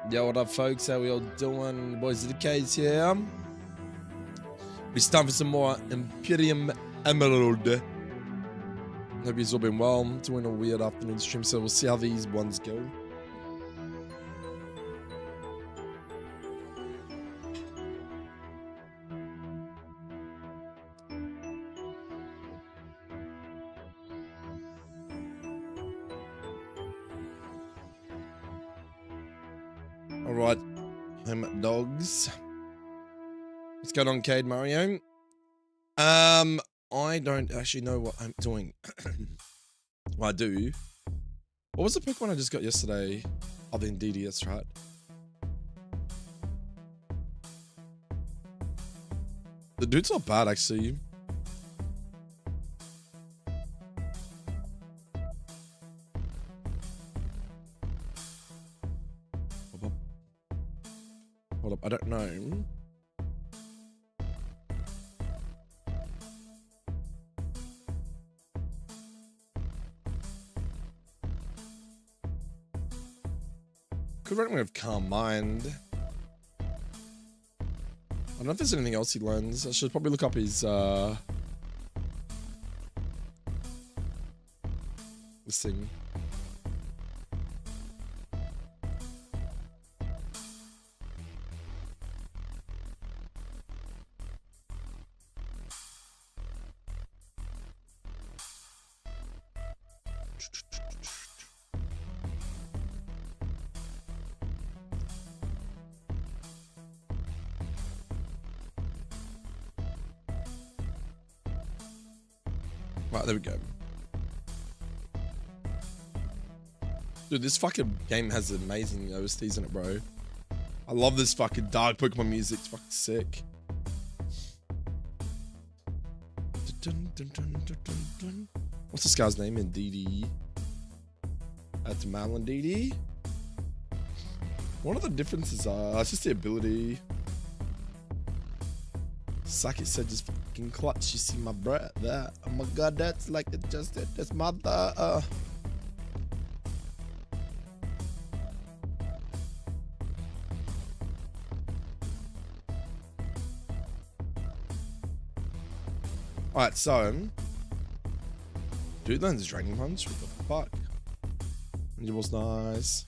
Yo, what up, folks? How we all doing? Boys Zedakae here. It's time for some more Imperium Emerald. Hope you've all been well. Doing a weird afternoon stream, so we'll see how these ones go. Alright, home dogs. What's going on, Cade Mario? I don't actually know what I'm doing. Well, I do. What was the Pokemon I just got yesterday? Other than DDS, right? The dude's not bad, actually. Hold up, I don't know. Could run with Calm Mind. I don't know if there's anything else he learns. I should probably look up his this thing. Right, there we go. Dude, this fucking game has amazing OSTs in it, bro. I love this fucking dark Pokemon music. It's fucking sick. What's this guy's name in DD? That's Malin DD. What are the differences? It's just the ability. Saki said just fucking clutch. You see my breath there. Oh my god, that's like it just that's mother. Alright, so dude learns Dragon Punch. What the fuck? It was nice.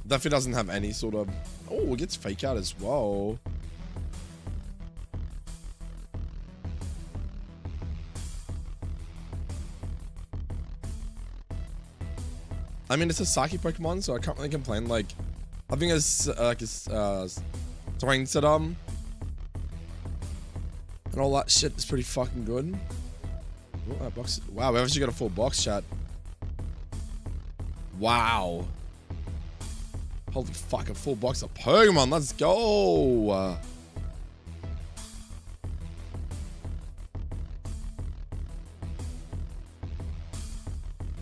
Definitely doesn't have any sort of... Oh, it gets Fake Out as well. I mean, it's a Psychic Pokemon, so I can't really complain. Like, I think it's like it's terrain setup and all that shit is pretty fucking good. Oh, that box. Wow, we actually got a full box, chat. Wow. Holy fuck, a full box of Pokemon. Let's go.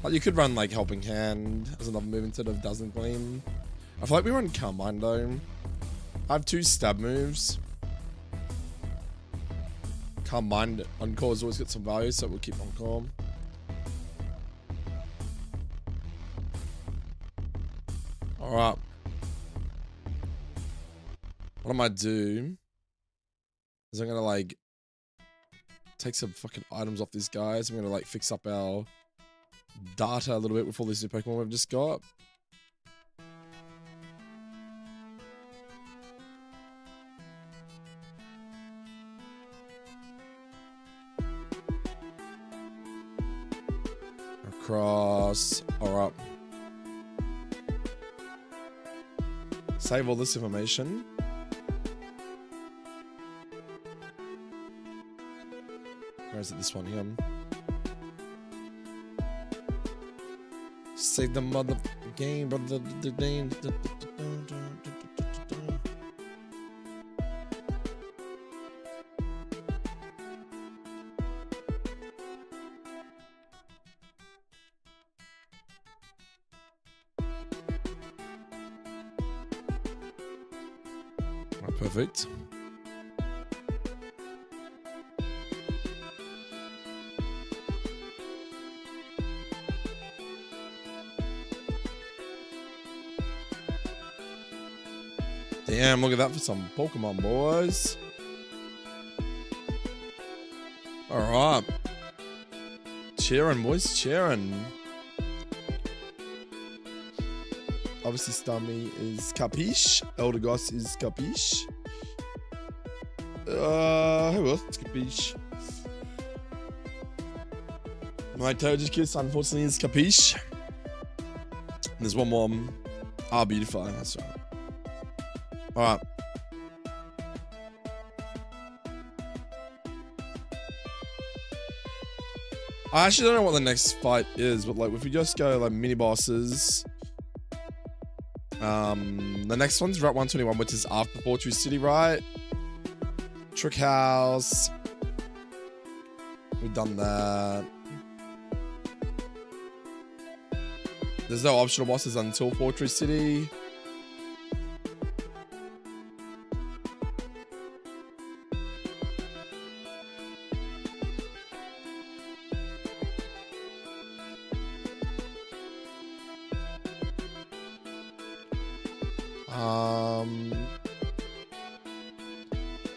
Like, you could run like Helping Hand as another move instead of Dazzling Gleam. I feel like we run Calm Mind though. I have 2 stab moves. Calm Mind Encore has always got some value, so we'll keep Encore. Alright. What I might do is I'm gonna like take some fucking items off these guys. I'm gonna like fix up our data a little bit with all these new Pokemon we've just got. Across. Alright. Save all this information. Where is it? This one here. Save the mother game, brother. Perfect. Damn, look at that for some Pokemon, boys. Alright. Cheering, boys, cheering. Obviously, Stummy is Capiche. Eldegoss is Capiche. Who else is Capiche? My Togekiss, unfortunately, is Capiche. And there's one more. Beautify, that's right. Alright. I actually don't know what the next fight is, but like if we just go like mini bosses. The next one's Route 121, which is after Fortress City, right? Trick House. We've done that. There's no optional bosses until Fortress City.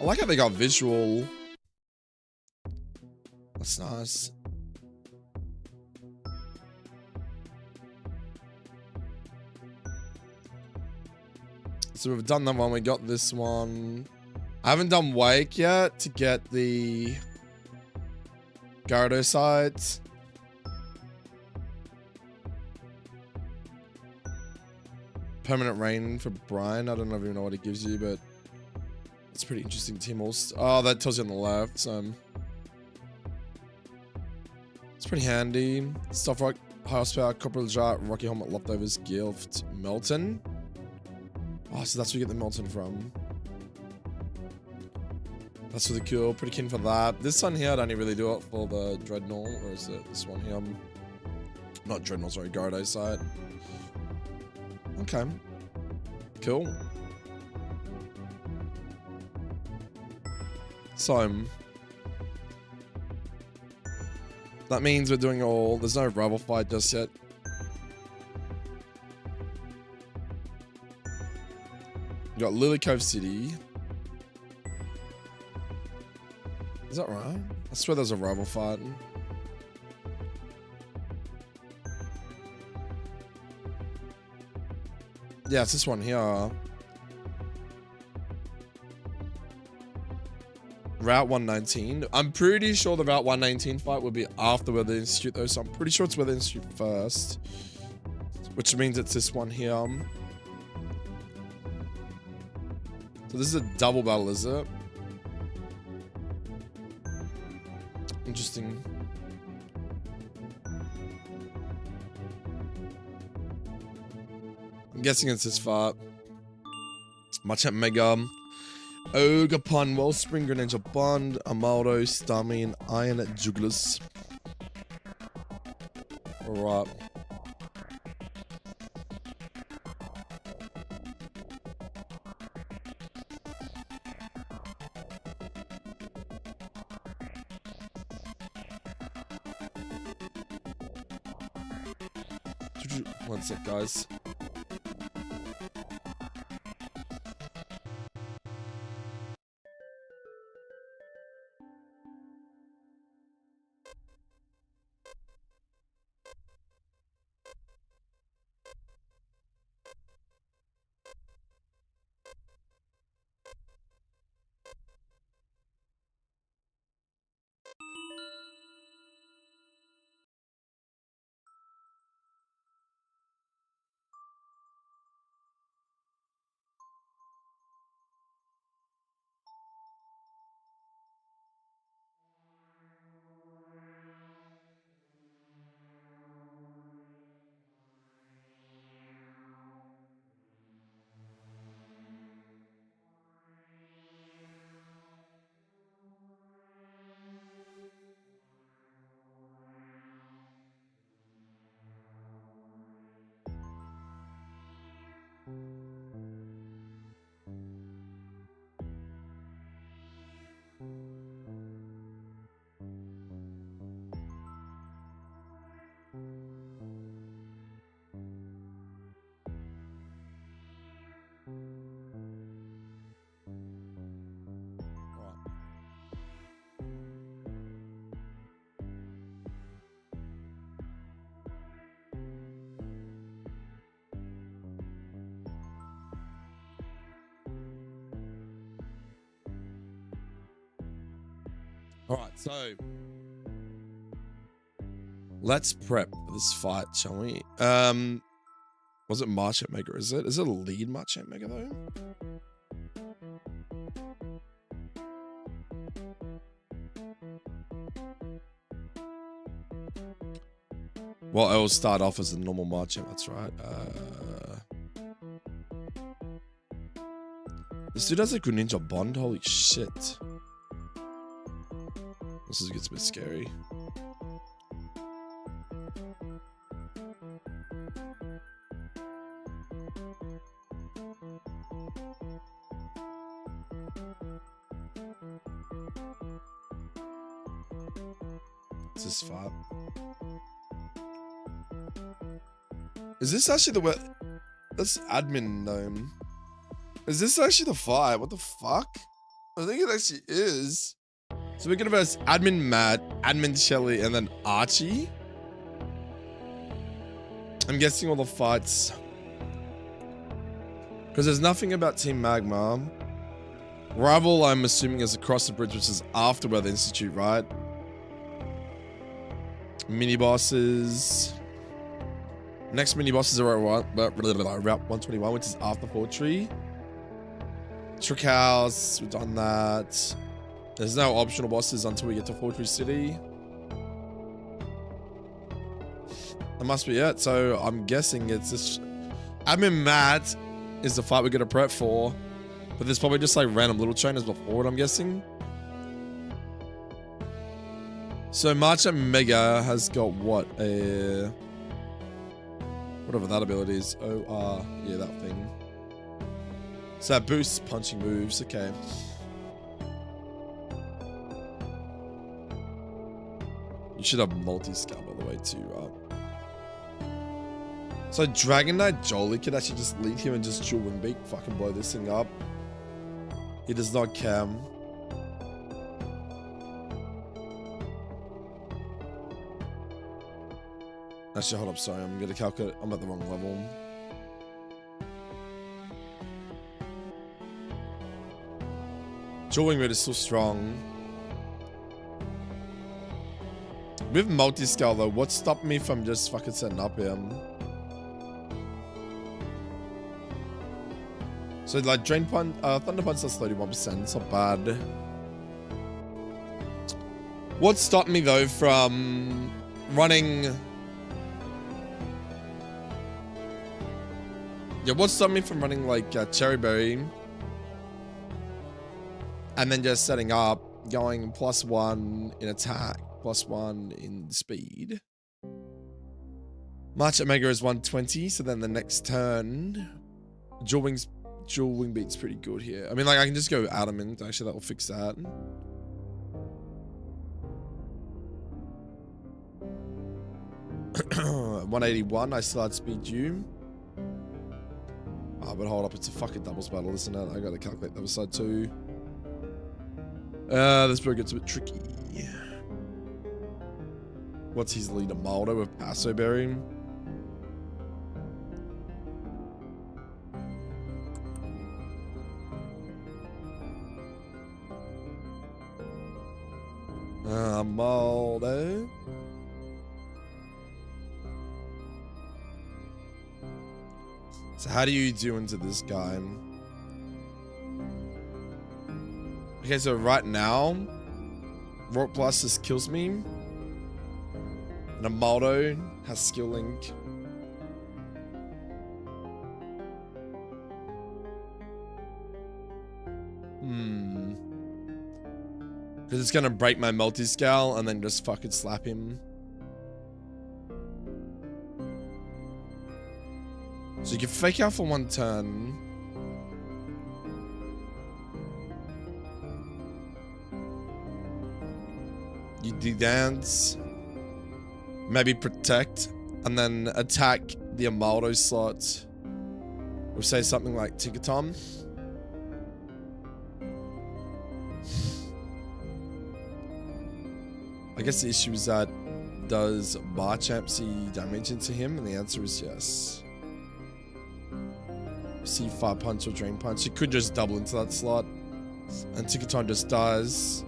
I like how they got visual. That's nice. So we've done that one. We got this one. I haven't done Wake yet to get the Gyarados sites. Permanent Rain for Brian. I don't even know what it gives you, but it's pretty interesting. Team All. Oh, that tells you on the left. So it's pretty handy. Stuff Rock, Horsepower, Copper Jar, Rocky Helmet, Leftovers, Gift, Melton. Oh, so that's where you get the Melton from. That's really cool. Pretty keen for that. This one here, I don't really do it for the Dreadnought, or is it this one here? Not Dreadnought, sorry, Gyarados side. Okay. Cool. So that means we're doing all. There's no rival fight just yet. We got Lily Cove City. Is that right? I swear there's a rival fight. Yeah, it's this one here. Route 119. I'm pretty sure the Route 119 fight will be after Weather Institute though, so I'm pretty sure it's Weather Institute first. Which means it's this one here. So this is a double battle, is it? Interesting. I'm guessing it's this far. Machamp Mega. Ogerpon, Wellspring, Greninja Bond, Amaldo, Starmie, and Iron Juglus. Alright. One sec, guys. Alright, so let's prep for this fight, shall we? Was it Marchant Mega? Is it a lead Marchant Mega though? Well, it will start off as a normal Marchant, that's right. This dude has a good ninja bond, holy shit. This gets a bit scary. Is this fight? Is this actually the way? That's admin gnome. Is this actually the fight? What the fuck? I think it actually is. So we're gonna verse admin Matt, admin Shelly, and then Archie. I'm guessing all the fights. Because there's nothing about Team Magma. Rival, I'm assuming, is across the bridge, which is after Weather Institute, right? Mini bosses. Next mini bosses are Route 121, which is after Fortree. Trick House, we've done that. There's no optional bosses until we get to Fortree City. That must be it. So I'm guessing it's this. Admin Matt is the fight we're gonna prep for, but there's probably just like random little trainers before it, I'm guessing. So Marchant Mega has got what? Whatever that ability is. OR. Yeah, that thing. So that boosts punching moves. Okay. You should have multi-scale, by the way, too, right? So Dragon Knight Jolie could actually just lead him and just dual wing beak, fucking blow this thing up. He does not cam. Actually, hold up, sorry, I'm gonna calculate. I'm at the wrong level. Dual wing mode is still strong. With multi-scale though, what stopped me from just fucking setting up him? So like Drain Punch, Thunder Punch does 31%, it's not bad. What stopped me though from running? Yeah, what stopped me from running like Cherry Berry and then just setting up, going +1 in attack, +1 in speed. Marchant Mega is 120, so then the next turn, dual wing beat's pretty good here. I mean, like I can just go adamant. Actually, that will fix that. $181. I still had speed due. Oh, but hold up, it's a fucking doubles battle, isn't it? I gotta calculate the other side too. This bro gets a bit tricky. What's his leader? Maldo with Paso Berry. Maldo. So how do you do into this guy? Okay, so right now, Rock Plus just kills me. And a Maldo has skill link. Because it's gonna break my multi-scale and then just fucking slap him. So you can fake out for one turn. You de-dance. Maybe protect. And then attack the Amaldo slot. We'll say something like Tinkaton. I guess the issue is that does Marchamp see damage into him? And the answer is yes. See Fire Punch or Drain Punch. He could just double into that slot. And Tinkaton just dies.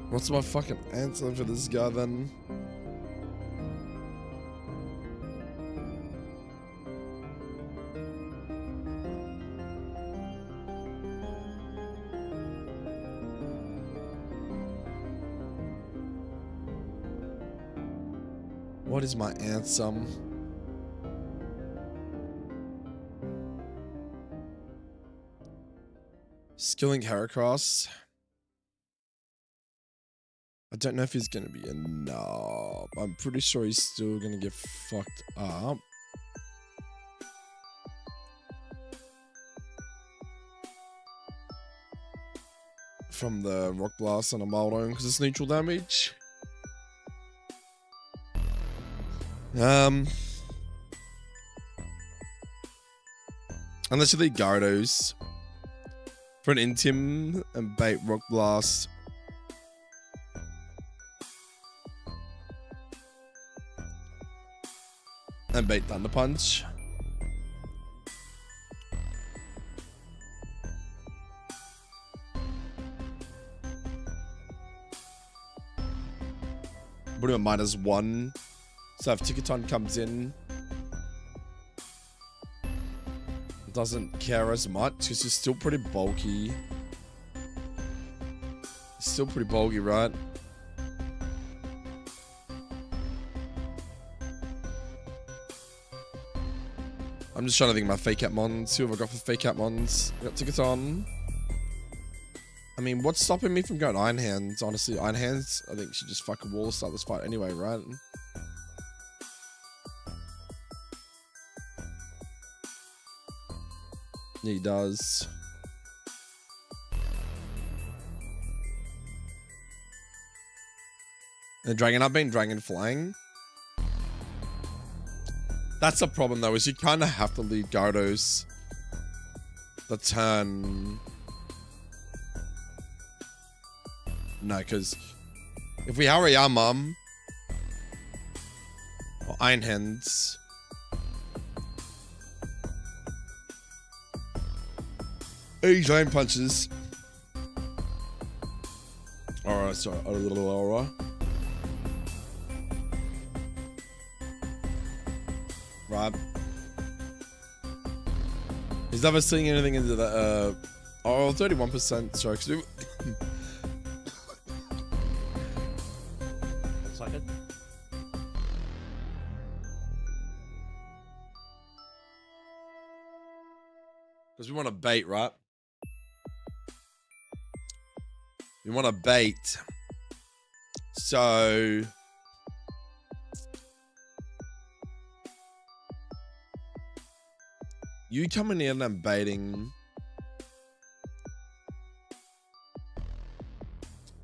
What's my fucking answer for this guy then? What is my answer? Skilling Heracross. I don't know if he's gonna be enough. I'm pretty sure he's still gonna get fucked up. From the Rock Blast on a Maldon because it's neutral damage. Unless you lead Gyarados for an Intim and bait Rock Blast. And bait Thunder Punch. Putting a -1. So if Ticketon comes in, doesn't care as much because he's still pretty bulky. He's still pretty bulky, right? I'm just trying to think of my fake out mons. Who have I got for fake out mons? I got Ticketon. I mean, what's stopping me from going Iron Hands? Honestly, Iron Hands, I think should just fucking wall start this fight anyway, right? Yeah, he does. And Dragon Up being Dragon Flying. That's the problem though, is you kind of have to lead Gyarados the turn. No, because if we Hariyama or Iron Hands, Giant Punches. Alright, sorry, a little aura. Right. He's never seeing anything into the 31%, sorry, because we because we want to bait, right? We want to bait. So you coming in and baiting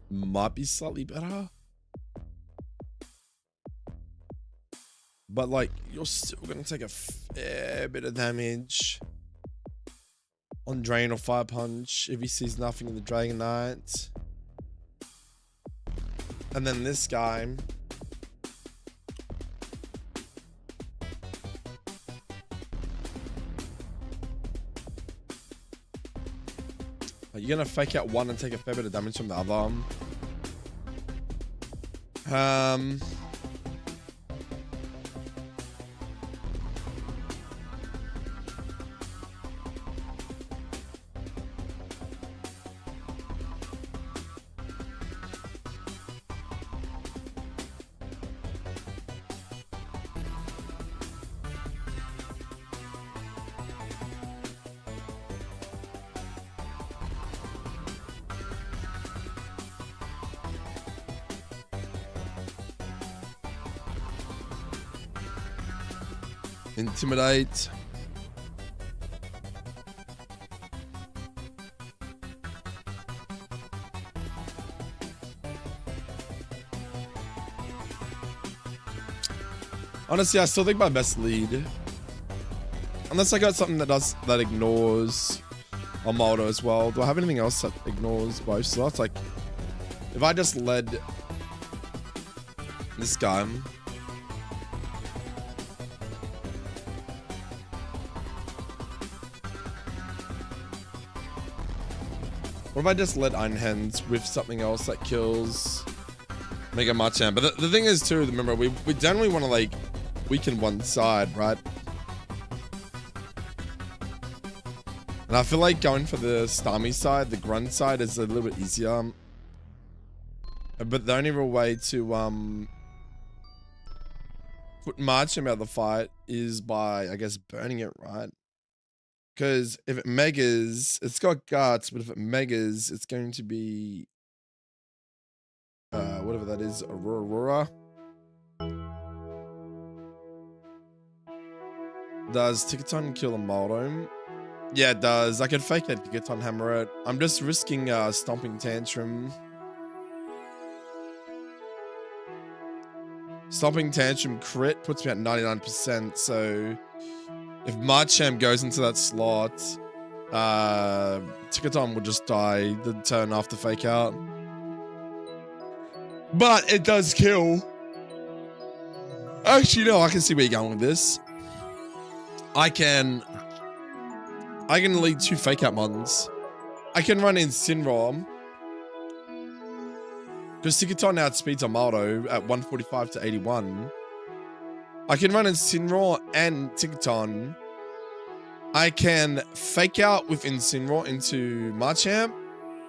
might be slightly better. But like, you're still going to take a fair bit of damage on Drain or Fire Punch if he sees nothing in the Dragonite. And then this guy. Are you going to fake out one and take a fair bit of damage from the other? Intimidate. Honestly, I still think my best lead. Unless I got something that ignores a Moldo as well. Do I have anything else that ignores both slots? Like, if I just led this guy. What if I just led Einhands with something else that kills Mega Machamp? But the thing is too, remember, we generally want to like weaken one side, right? And I feel like going for the Starmie side, the Grunt side, is a little bit easier. But the only real way to put Machamp out of the fight is by, I guess, burning it, right? Because if it megas, it's got guts, but if it megas, it's going to be whatever that is, Aurora. Does Ticketon kill a Moldo? Yeah, it does. I can fake that Ticketon hammer it. I'm just risking Stomping Tantrum. Stomping Tantrum crit puts me at 99%, so if Machamp goes into that slot, Ticketon will just die the turn after fake out. But it does kill. Actually, no, I can see where you're going with this. I can lead 2 fake out Mons. I can run in Sinrom. Because Ticketon outspeeds Amaldo at 145 to 81. I can run in Sinroar and Ticketon. I can fake out with Incineroar into Machamp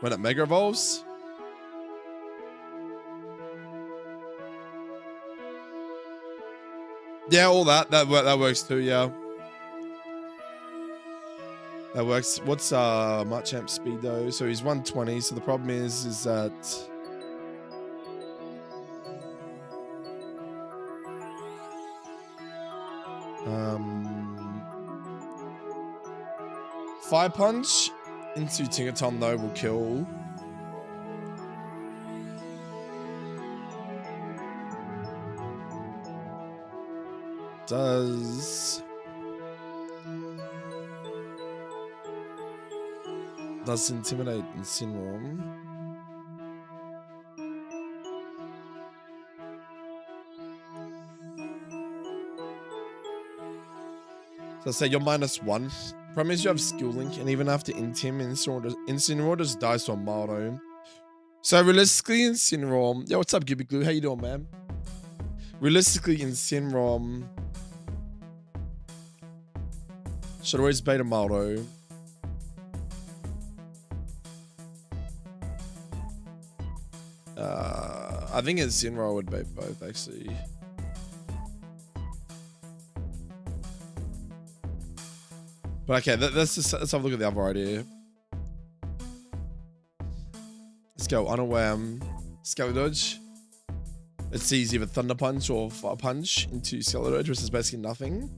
when it Mega Evolves. Yeah, all that works too, yeah. That works. What's Machamp's speed though? So he's 120, so the problem is that 5 punch into Tinkaton though will kill. Does intimidate Incineroar. So say you're -1. Problem is you have Skill Link, and even after Intim, Incineroar just dies to a Maldo. So realistically, Incineroar. Yo, what's up, Gibby Glue? How you doing, man? Realistically, Incineroar should always bait a Maldo. I think Incineroar would bait both, actually. But okay, let's have a look at the other idea. Let's go unaware, Skelly Dodge. Let's see, either Thunder Punch or Fire Punch into Skelly Dodge, which is basically nothing.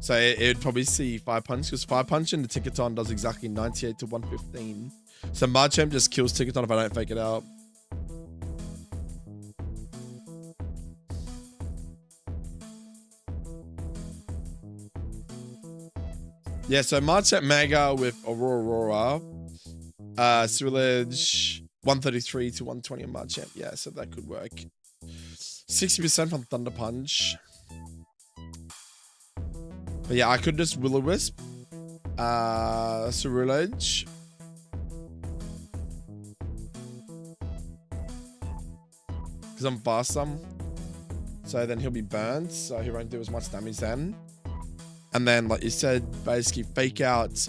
So it would probably see Fire Punch, because Fire Punch in the Ticketon does exactly 98 to 115. So Machamp just kills Ticketon if I don't fake it out. Yeah, so Machamp Mega with Aurora. Swillage 133 to 120 on Machamp. Yeah, so that could work. 60% from Thunder Punch. But yeah, I could just Will-O-Wisp. Swillage. Because I'm faster. So then he'll be burnt, so he won't do as much damage then. And then, like you said, basically fake out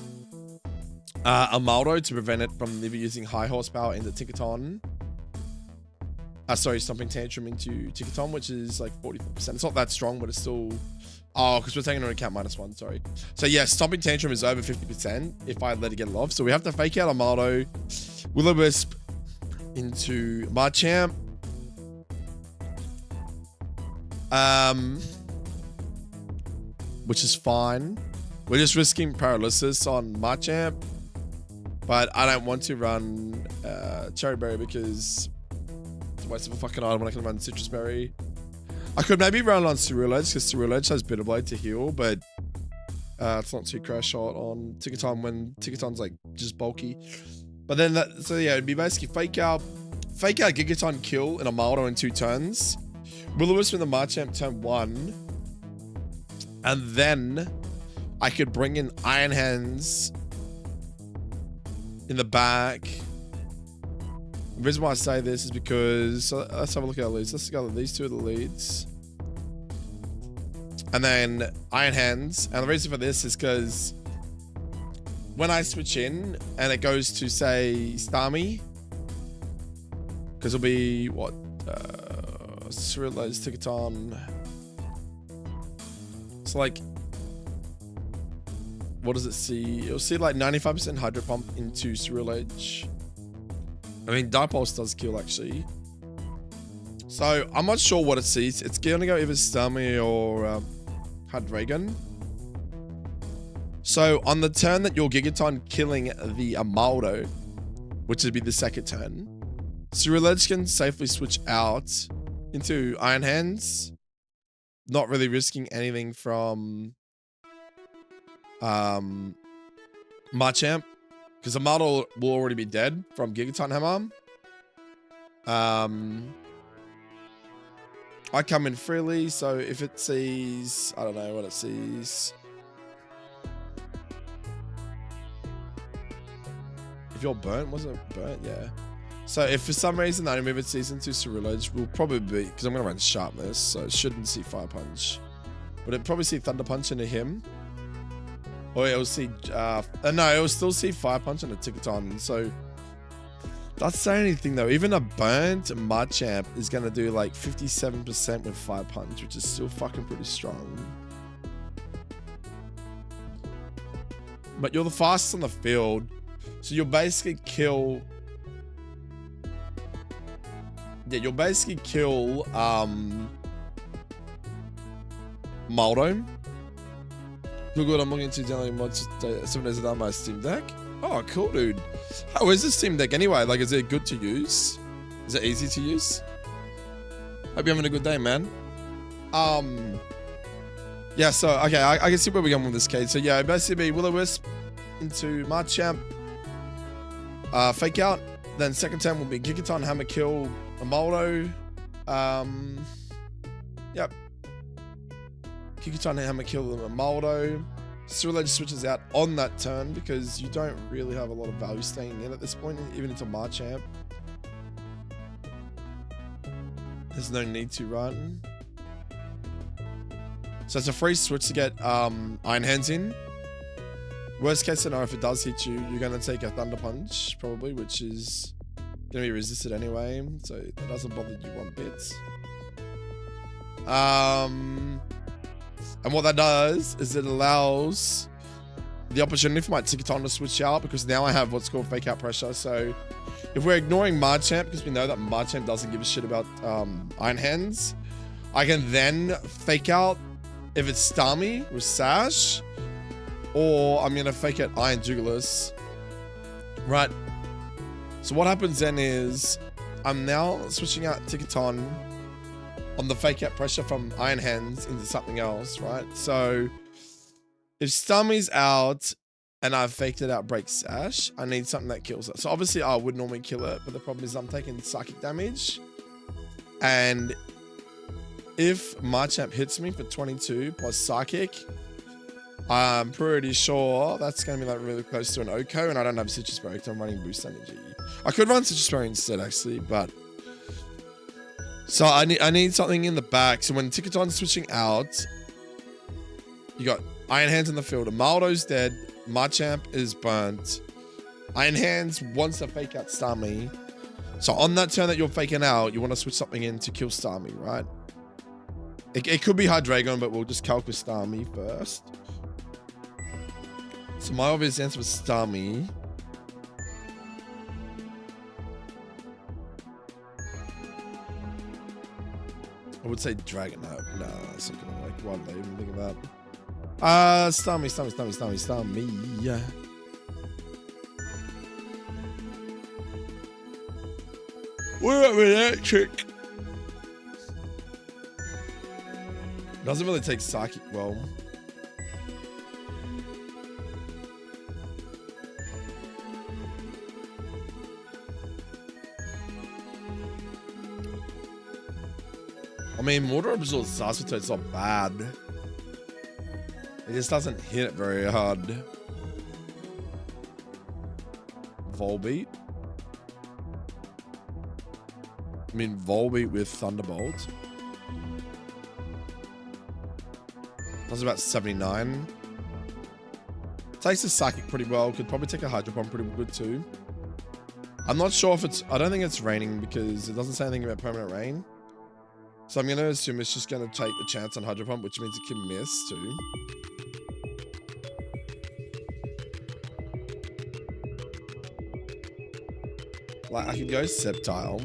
Amaldo to prevent it from either using high horsepower into Ticketon. Sorry, Stomping Tantrum into Ticketon, which is like 44%. It's not that strong, but it's still... Oh, because we're taking into account -1, sorry. So yeah, Stomping Tantrum is over 50% if I let it get it off. So we have to fake out Amaldo, Will-O-Wisp into Machamp. Which is fine. We're just risking paralysis on Machamp, but I don't want to run Cherry Berry because it's a waste of a fucking item when I can run Citrus Berry. I could maybe run on Ceruledge because Ceruledge has Bitter Blade to heal, but it's not too crash shot on Tickaton when Tickaton's like just bulky. But then so yeah, it'd be basically fake out Gigaton kill in a Maldo in 2 turns. Will-O-Wisp in the Marchamp turn 1. And then I could bring in Iron Hands in the back. The reason why I say this is because, so let's have a look at our leads. Let's go, these 2 are the leads. And then Iron Hands. And the reason for this is because when I switch in and it goes to, say, Starmie, because it'll be, what, Ceruledge, Tickaton. So, like, what does it see? It'll see, like, 95% Hydro Pump into Ceruledge. I mean, Dipulse does kill, actually. So, I'm not sure what it sees. It's going to go either Starmie or Hydreigon. So, on the turn that you're Gigaton killing the Amaldo, which would be the second turn, Ceruledge can safely switch out into Iron Hands, not really risking anything from Machamp, because Amaldo will already be dead from Gigaton Hammer. I come in freely, so if it sees, I don't know what it sees. If you're burnt, wasn't it burnt? Yeah. So if for some reason that I move it sees into Ceruledge, will probably be, because I'm going to run Sharpness, so it shouldn't see Fire Punch. But it'd probably see Thunder Punch into him. Or it'll see, no, it'll still see Fire Punch into Tickaton. So that's saying anything though. Even a burnt Machamp is going to do like 57% with Fire Punch, which is still fucking pretty strong. But you're the fastest on the field. So you'll basically kill... Yeah, you'll basically kill Maldo. Look what I'm looking to download mods 7 days on my Steam Deck. Oh, cool, dude. How is this Steam Deck anyway? Like, is it good to use? Is it easy to use? Hope you're having a good day, man. Yeah, so, okay, I can see where we're going with this, Kate. So, yeah, basically Will-O-Wisp into Machamp. Fake out. Then second turn will be Gigaton Hammer kill Amaldo. Yep. Gigaton Hammer kill Amaldo. Ceruledge switches out on that turn because you don't really have a lot of value staying in at this point, even into Machamp. There's no need to run. So it's a free switch to get Iron Hands in. Worst case scenario, if it does hit you, you're going to take a Thunder Punch, probably, which is going to be resisted anyway, so it doesn't bother you one bit. And what that does is it allows the opportunity for my Tickaton to switch out, because now I have what's called fake out pressure. So if we're ignoring Machamp, because we know that Machamp doesn't give a shit about Iron Hands, I can then fake out if it's Starmie with Sash, or I'm going to fake out Iron Jugulis. Right. So what happens then is I'm now switching out Tickaton on the fake out pressure from Iron Hands into something else, right? So if Starmie's out and I've faked it out Break Sash, I need something that kills it. So obviously I would normally kill it, but the problem is I'm taking psychic damage. And if Machamp hits me for 22 plus psychic, I'm pretty sure that's going to be like really close to an Oko, and I don't have Citrus Berry because I'm running Boost Energy. I could run Citrus Berry instead, actually, but... So I need something in the back. So when Tickaton's switching out, you got Iron Hands in the field. Amaldo's dead. Machamp is burnt. Iron Hands wants to fake out Starmie. So on that turn that you're faking out, you want to switch something in to kill Starmie, right? It could be Hydreigon, but we'll just calc with Starmie first. So my obvious answer was Starmie. I would say Dragon. No, that's not gonna like. Why did I even think of that? Starmie. Yeah. What about electric? Doesn't really take Psychic well. I mean, Water Absorb Sasito, not bad. It just doesn't hit it very hard. Volbeat. I mean, Volbeat with Thunderbolt. That's about 79. Takes the Psychic pretty well. Could probably take a Hydro Pump pretty good too. I'm not sure if it's... I don't think it's raining because it doesn't say anything about permanent rain. So I'm going to assume it's just going to take the chance on Hydro Pump, which means it can miss too. Like, I could go Sceptile.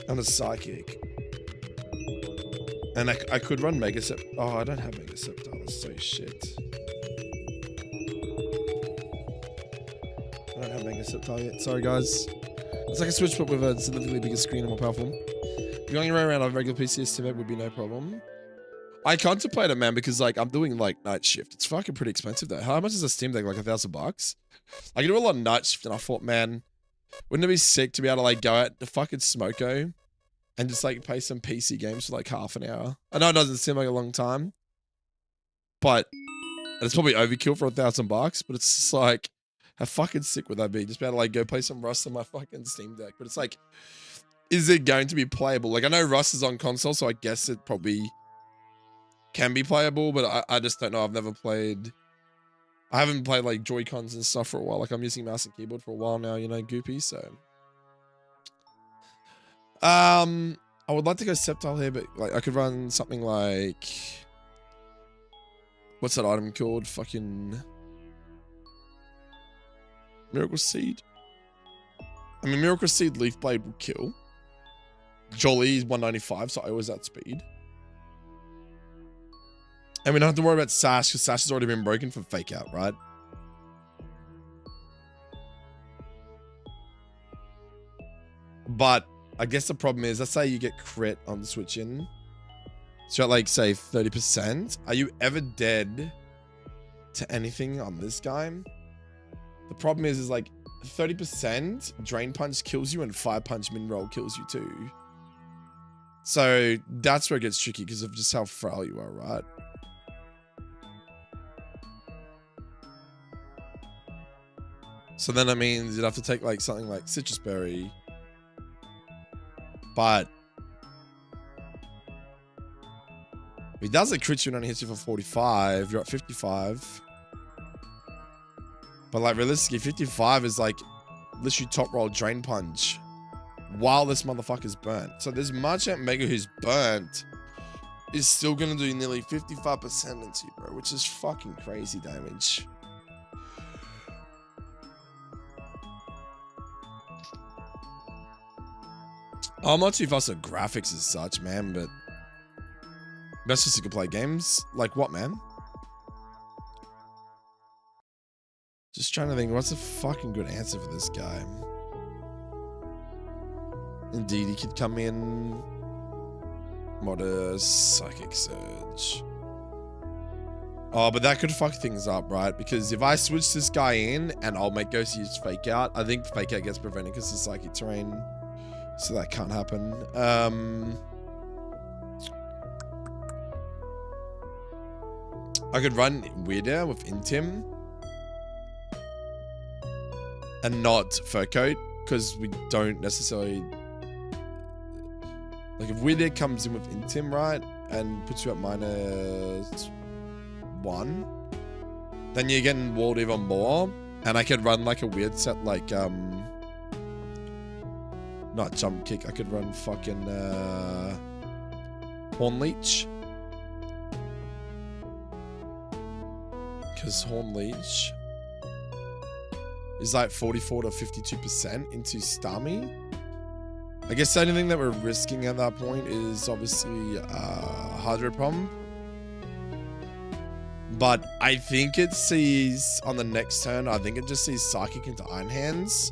And a Psychic. And I could run Mega Sceptile. Oh, I don't have Mega Sceptile. That's so shit. I don't have Mega Sceptile yet. Sorry, guys. It's like a Switch, but with a significantly bigger screen and more powerful. Going around on a regular PC estimate would be no problem. I contemplate it, man, because like I'm doing like night shift. It's fucking pretty expensive though. How much is a Steam Deck? Like $1,000? I can do a lot of night shift, and I thought, man, wouldn't it be sick to be able to like go out to fucking Smoko and just like play some PC games for like half an hour? I know it doesn't seem like a long time, but it's probably overkill for $1,000. But it's just like, how fucking sick would that be? Just be able to like go play some Rust on my fucking Steam Deck. But it's like, is it going to be playable? Like I know Rust is on console, so I guess it probably can be playable, but I just don't know. I've never played. I haven't played like Joy-Cons and stuff for a while. Like I'm using mouse and keyboard for a while now, you know, goopy. So, I would like to go Sceptile here, but like I could run something like, what's that item called? Fucking Miracle Seed. I mean, Miracle Seed Leaf Blade will kill. Jolly is 195, so I always outspeed. And we don't have to worry about Sash, because Sash has already been broken for Fake Out, right? But I guess the problem is, let's say you get crit on the switch in. So at like, say, 30%. Are you ever dead to anything on this guy? The problem is like 30% Drain Punch kills you and 5 Punch Min Roll kills you too. So that's where it gets tricky because of just how frail you are, right? So then that means you'd have to take like something like Citrus Berry. But if he does a crit you and only hits you for 45, you're at 55. But like realistically, 55 is like literally top roll Drain Punch while this motherfucker's burnt. So this Marchant Mega who's burnt is still gonna do nearly 55% into you, bro, which is fucking crazy damage. I'm not too fussed with graphics as such, man, but that's just you can play games. Like what, man? Just trying to think, what's a fucking good answer for this guy? Indeed, he could come in. Modest Psychic Surge. Oh, but that could fuck things up, right? Because if I switch this guy in and I'll make Ghost use Fake Out, I think Fake Out gets prevented because it's Psychic Terrain. So that can't happen. I could run Weirder with Intim. And not Fur Coat, because we don't necessarily... Like, if Weird comes in with Intim, right, and puts you at -1, then you're getting walled even more, and I could run, like, a weird set, like, not Jump Kick, I could run fucking, Horn Leech. Because Horn Leech is like 44 to 52% into Starmie. I guess the only thing that we're risking at that point is obviously Hydro Pump. But I think it sees on the next turn, I think it just sees Psychic into Iron Hands.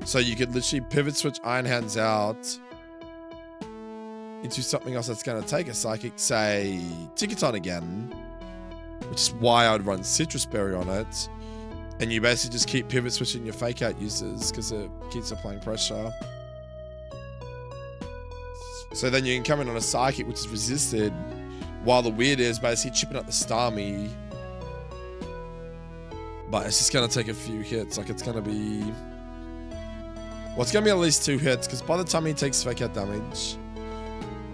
So you could literally pivot switch Iron Hands out into something else that's going to take a psychic, say Ticketon again, which is why I'd run Citrus Berry on it. And you basically just keep pivot switching your fake out uses because it keeps applying pressure. So then you can come in on a psychic which is resisted, while the weird is basically chipping up the Starmie. But it's just going to take a few hits. Like, it's going to be... Well, it's going to be at least 2 hits, because by the time he takes fake out damage,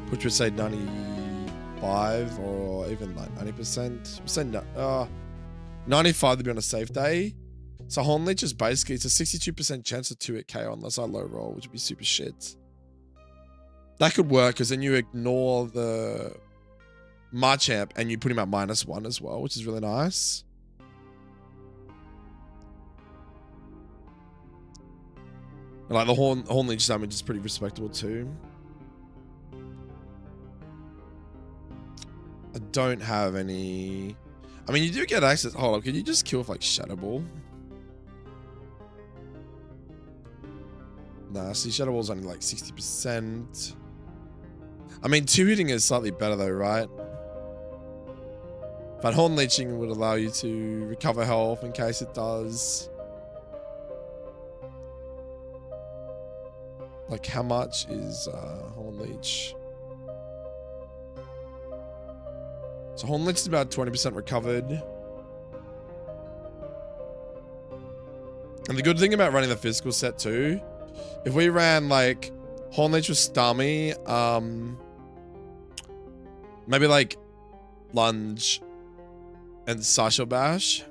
which would say 95 or even like 90%. We'll say 95 to be on a safe day. So Horn Leech is basically, it's a 62% chance of 2-hit KO unless I low roll, which would be super shit. That could work, because then you ignore the Machamp and you put him at -1 as well, which is really nice. And like the Horn Leech damage is pretty respectable too. I don't have any... I mean, you do get access... Hold up, can you just kill with like Shadow Ball? Nah, see, Shadow Ball's only like 60%. I mean, 2-hitting is slightly better though, right? But Horn Leeching would allow you to recover health in case it does. Like, how much is Horn Leech? So Horn Leech is about 20% recovered. And the good thing about running the physical set too, if we ran like Horn Leech with Starmie, maybe like Lunge and Sasha Bash,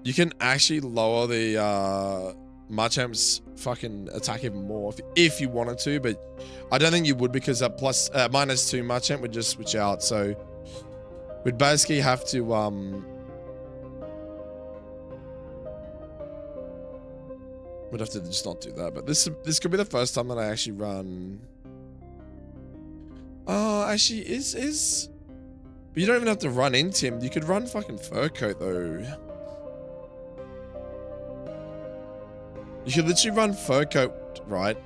you can actually lower the Machamp's fucking attack even more if you wanted to, but I don't think you would, because that plus -2 Machamp would just switch out. So we'd basically have to we'd have to just not do that. But this could be the first time that I actually run. Actually is but you don't even have to run into him. You could run fucking Fur Coat though. You could literally run Fur Coat, right?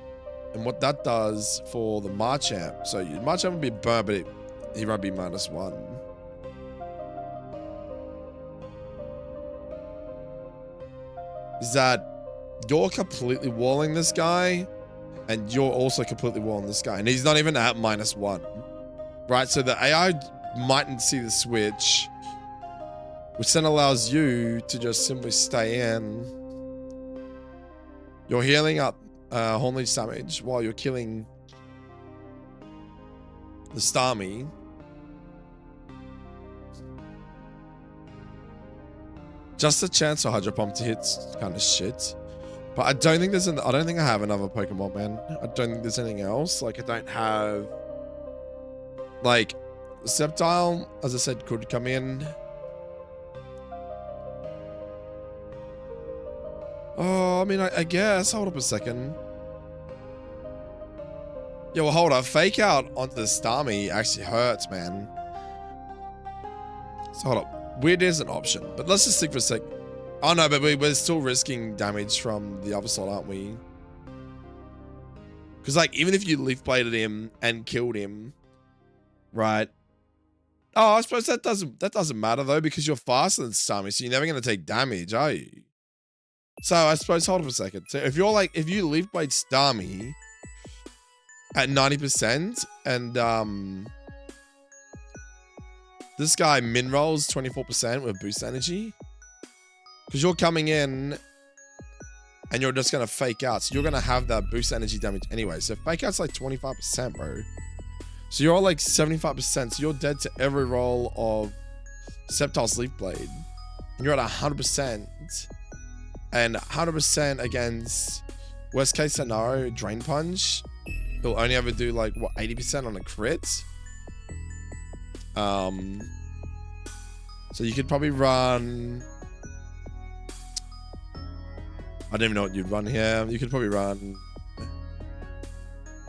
And what that does for the Machamp, so your Machamp would be burned, but he might be -1. Is that you're completely walling this guy, and you're also completely walling this guy, and he's not even at -1, right? So the AI mightn't see the switch, which then allows you to just simply stay in. You're healing up Horn Leech damage while you're killing the Starmie. Just a chance for Hydro Pump to hit kind of shit. But I don't think I don't think I have another Pokemon, man. I don't think there's anything else. Like, I don't have... Like, Sceptile, as I said, could come in. Oh, I mean, I guess. Hold up a second. Yeah, well, hold up. Fake out onto the Starmie actually hurts, man. So, hold up. Weird is an option. But let's just stick for a sec. Oh, no, but we're still risking damage from the other side, aren't we? Because, like, even if you Leaf Bladed him and killed him, right? Oh, I suppose that doesn't matter, though, because you're faster than Starmie, so you're never going to take damage, are you? So I suppose, hold up a second. So if you Leaf Blade Starmie at 90% and this guy min rolls 24% with boost energy, because you're coming in and you're just gonna fake out, so you're gonna have that boost energy damage anyway. So fake out's like 25%, bro. So you're like 75%. So you're dead to every roll of Sceptile's Leaf Blade, and you're at 100%. And 100% against worst case scenario, Drain Punch. He'll only ever do like, what, 80% on a crit? So you could probably run... I don't even know what you'd run here. You could probably run...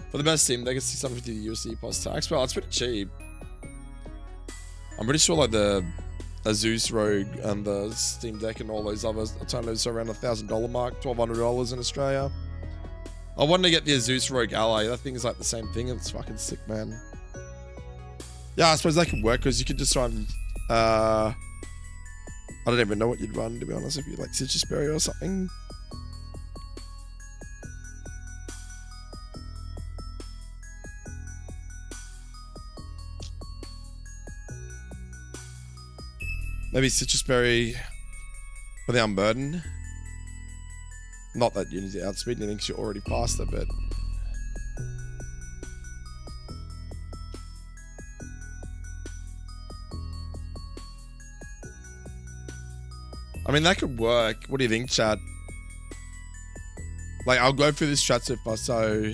For the best team, they get 650 USD plus tax. Well, it's pretty cheap. I'm pretty sure like the Azus Rogue and the Steam Deck and all those other alternatives are around $1,000 mark, $1,200 in Australia. I wanted to get the Azus Rogue Ally. That thing is like the same thing. It's fucking sick, man. Yeah, I suppose that could work because you could just run. I don't even know what you'd run, to be honest, if you like Citrus Berry or something. Maybe Citrus Berry for the Unburden. Not that you need to outspeed anything because you're already faster, but... I mean, that could work. What do you think, chat? Like, I'll go through this chat so far, so...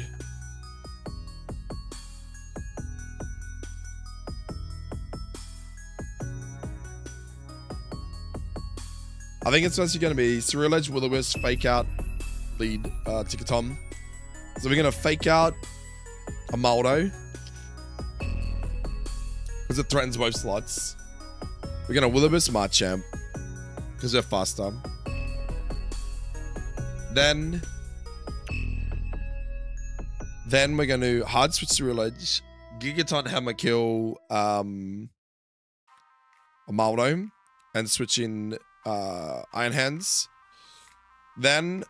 I think it's mostly going to be Cereal Edge, Will-O-Wisp, Fake Out, lead Tickatom. So we're going to Fake Out a Maldo because it threatens both slots. We're going to Will-O-Wisp Marchamp because they're faster. Then we're going to Hard Switch Cereal Edge, Gigaton Hammer Kill a Maldo, and switch in Iron Hands. Then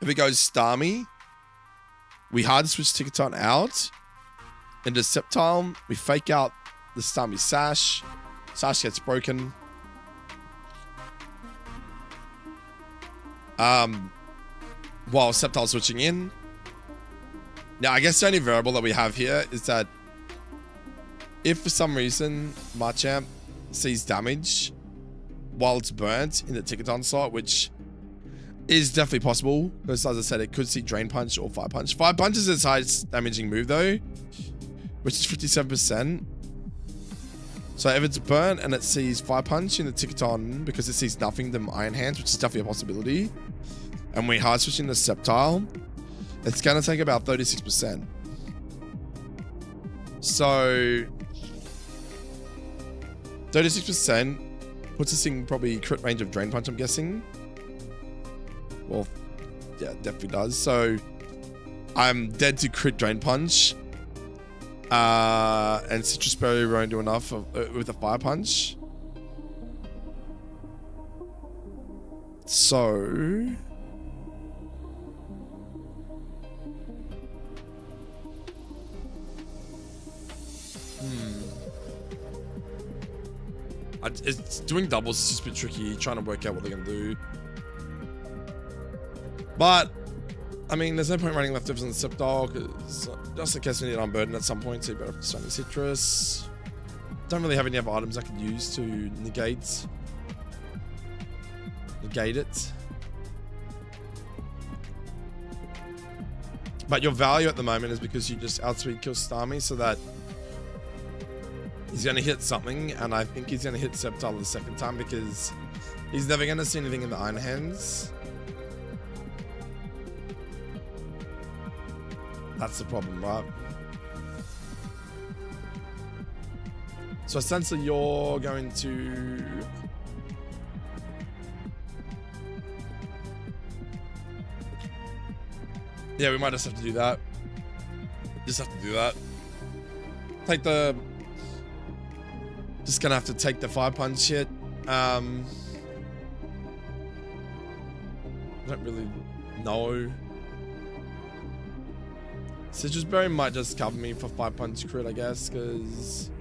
if it goes Starmie, we hard switch Tickaton out into Sceptile. We fake out the Starmie Sash. Sash gets broken. While Sceptile's switching in. Now, I guess the only variable that we have here is that if for some reason Marchamp sees damage while it's burnt in the Tickaton slot, which is definitely possible, because as I said, it could see Drain Punch or Fire Punch. Fire Punch is its highest damaging move though, which is 57%. So if it's burnt and it sees Fire Punch in the Tickaton because it sees nothing than Iron Hands, which is definitely a possibility, and we hard switch in the Sceptile, it's gonna take about 36%. So 36% puts us in probably crit range of Drain Punch, I'm guessing. Well, yeah, it definitely does. So I'm dead to crit Drain Punch. And Citrus Berry won't do enough with a Fire Punch. So... It's doing doubles, it's just a bit tricky, trying to work out what they're going to do. But, I mean, there's no point running leftovers on the Sceptile, because just in case we need an Unburden at some point, so you better have Sunny Citrus. Don't really have any other items I could use to negate it. But your value at the moment is because you just outspeed kill Starmie, so that he's going to hit something, and I think he's going to hit Sceptile the second time because he's never going to see anything in the Iron Hands. That's the problem, right? So essentially you're going to... Yeah, we might just have to do that. Just have to do that. Take the... Just gonna have to take the Fire Punch hit. I don't really know. Citrus Berry might just cover me for Fire Punch crit, I guess, because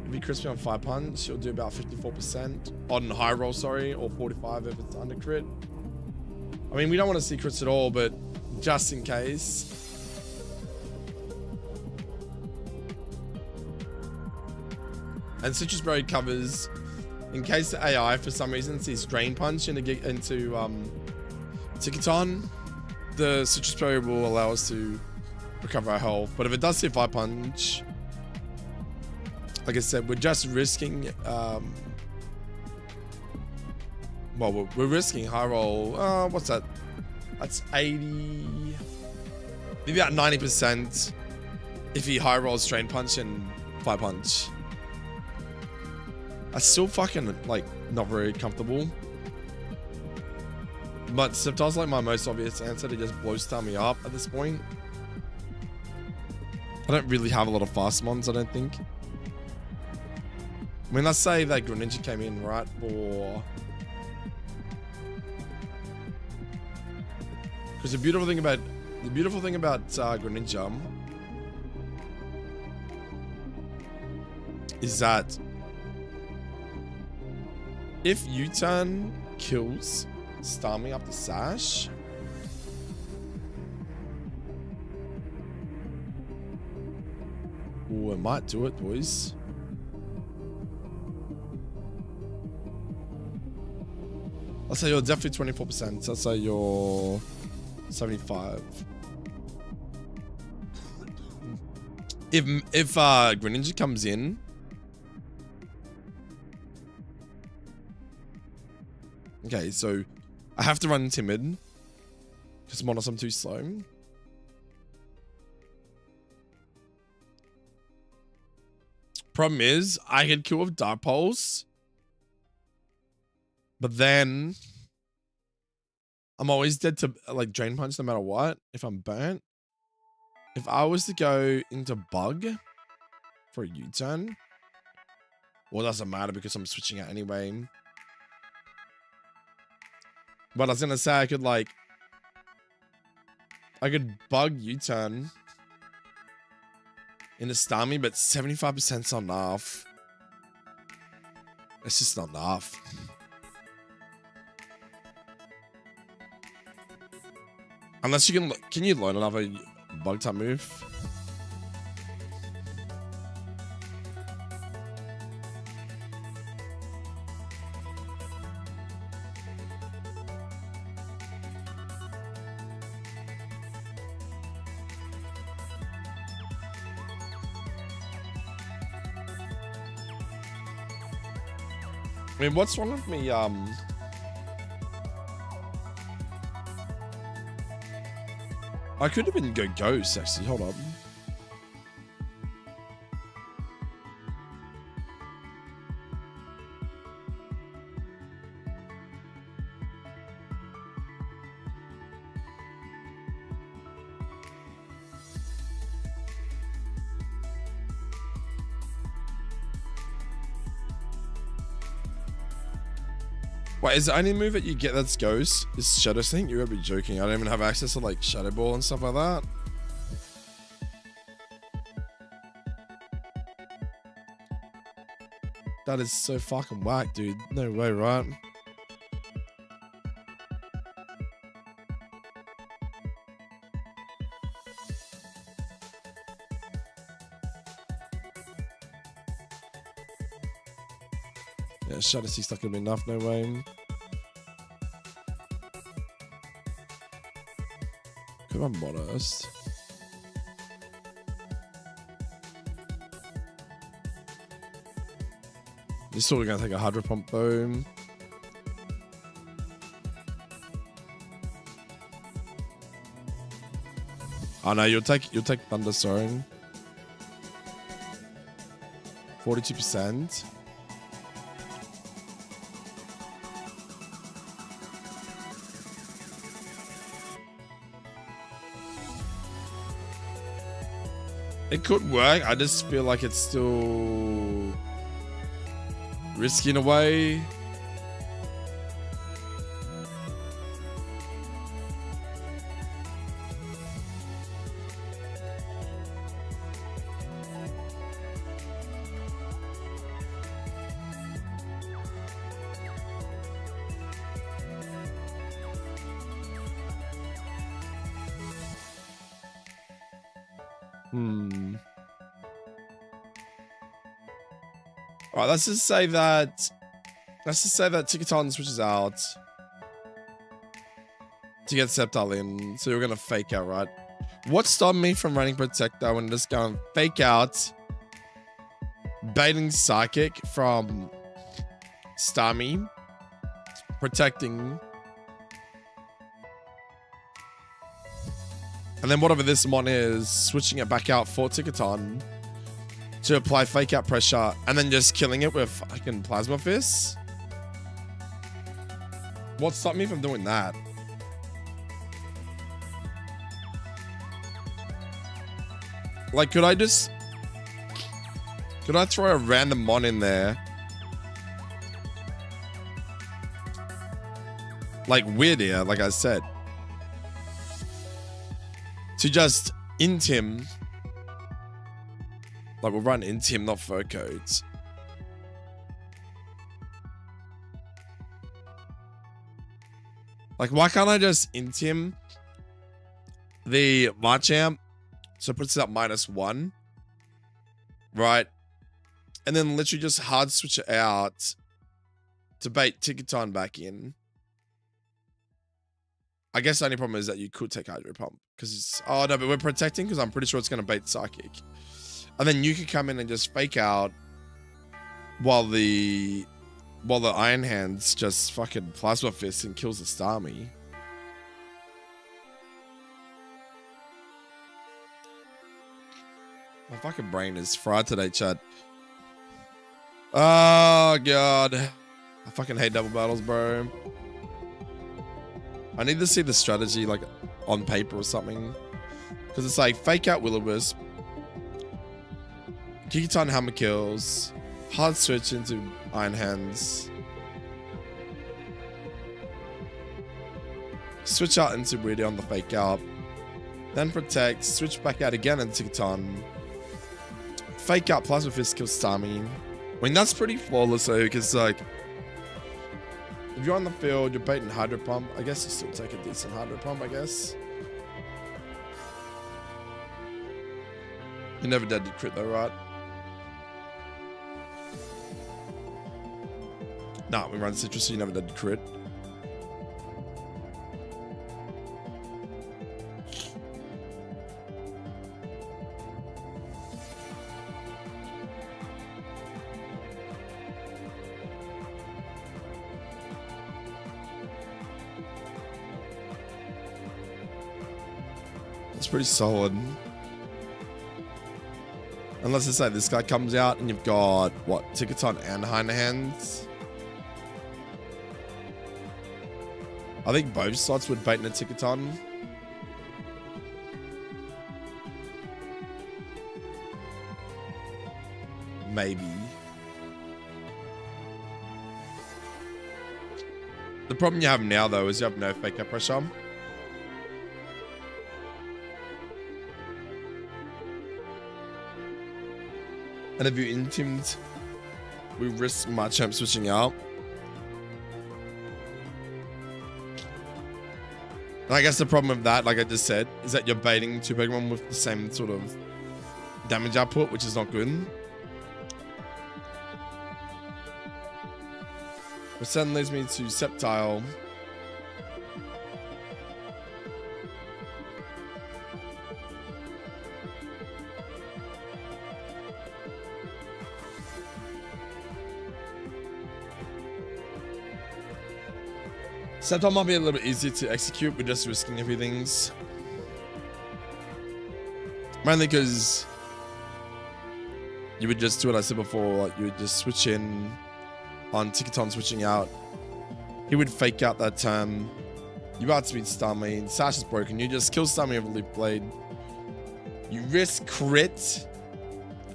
if he crits me on Fire Punch, he'll do about 54% on high roll, sorry, or 45 if it's under crit. I mean, we don't want to see crits at all, but just in case. And Citrus Berry covers in case the AI for some reason sees Drain Punch into Tickaton. The Citrus Berry will allow us to recover our health. But if it does see Fire Punch, like I said, we're just risking well, we're risking high roll. What's that? That's 80, maybe about 90% if he high rolls Drain Punch and Fire Punch. That's still fucking, like, not very comfortable. But Sceptile's like my most obvious answer to just blow star me up at this point. I don't really have a lot of fast mons, I don't think. I mean, let's say that Greninja came in, right, for... Because the beautiful thing about Greninja is that if U-turn kills Starmie up the sash, ooh, it might do it, boys. I'll say you're definitely 24%. I'll say you're 75. If Greninja comes in, okay, so I have to run timid because Monos I'm too slow. Problem is, I could kill with Dark Pulse, but then I'm always dead to like Drain Punch no matter what if I'm burnt. If I was to go into Bug for a U-turn, well, it doesn't matter because I'm switching out anyway. But I was gonna say I could Bug U-turn into Starmie, but 75%'s not enough. It's just not enough. Unless you can you learn another Bug type move? I mean, what's wrong with me? I could have been go Ghost, actually. Hold on. Wait, is the only move that you get that's Ghost is Shadow Sink? You gotta be joking. I don't even have access to like Shadow Ball and stuff like that. That is so fucking whack, dude. No way, right? Yeah, Shadow Sink's not gonna be enough, no way. Could I be modest? You're still gonna take a Hydro Pump Boom. Oh no, you'll take Thunderstorm. 42%. It could work. I just feel like it's still risky in a way. Alright, let's just say that Tickaton switches out to get Sceptile in. So you're gonna fake out, right? What stopped me from running Protector and just going fake out, baiting Psychic from Starmie, protecting, and then whatever this mon is, switching it back out for Tickaton to apply fake out pressure and then just killing it with fucking Plasma Fist? What stopped me from doing that? Like, could I throw a random mon in there? Like, weird here, like I said. To just int him. Like, we'll run int him, not fur codes. Like, why can't I just int him the Machamp? So it puts it up -1. Right? And then literally just hard switch it out to bait Ticketon back in. I guess the only problem is that you could take Hydro Pump. Because it's... Oh, no, but we're protecting because I'm pretty sure it's going to bait Psychic. And then you could come in and just fake out while the Iron Hands just fucking Plasma Fist and kills the Starmie. My fucking brain is fried today, chat. Oh, God. I fucking hate double battles, bro. I need to see the strategy, like, on paper or something. Because it's like, fake out Will-O-Wisp. Gigaton Hammer kills. Hard switch into Iron Hands. Switch out into Weirdy on the fake out. Then protect. Switch back out again into Gigaton. Fake out Plasma Fist kills Starmie. I mean, that's pretty flawless though, because like, if you're on the field, you're baiting Hydro Pump. I guess you still take a decent Hydro Pump, I guess. You never dead to crit though, right? Nah, we run Citrus, so you never dead to crit. It's pretty solid. Unless it's like this guy comes out and you've got, what, Ticketon and Hind Hands? I think both slots would bait in a Ticketon. Maybe. The problem you have now, though, is you have no fake out pressure. And if you intimed, we risk Machamp switching out. And I guess the problem with that, like I just said, is that you're baiting two Pokemon with the same sort of damage output, which is not good. Which then leads me to Sceptile. Sceptile might be a little bit easier to execute, but just risking a few things. Mainly because you would just do what I said before, like you would just switch in on Ticketon switching out. He would fake out that turn. You outspeed Starmie. Sash is broken. You just kill Starmie with a Leaf Blade. You risk crit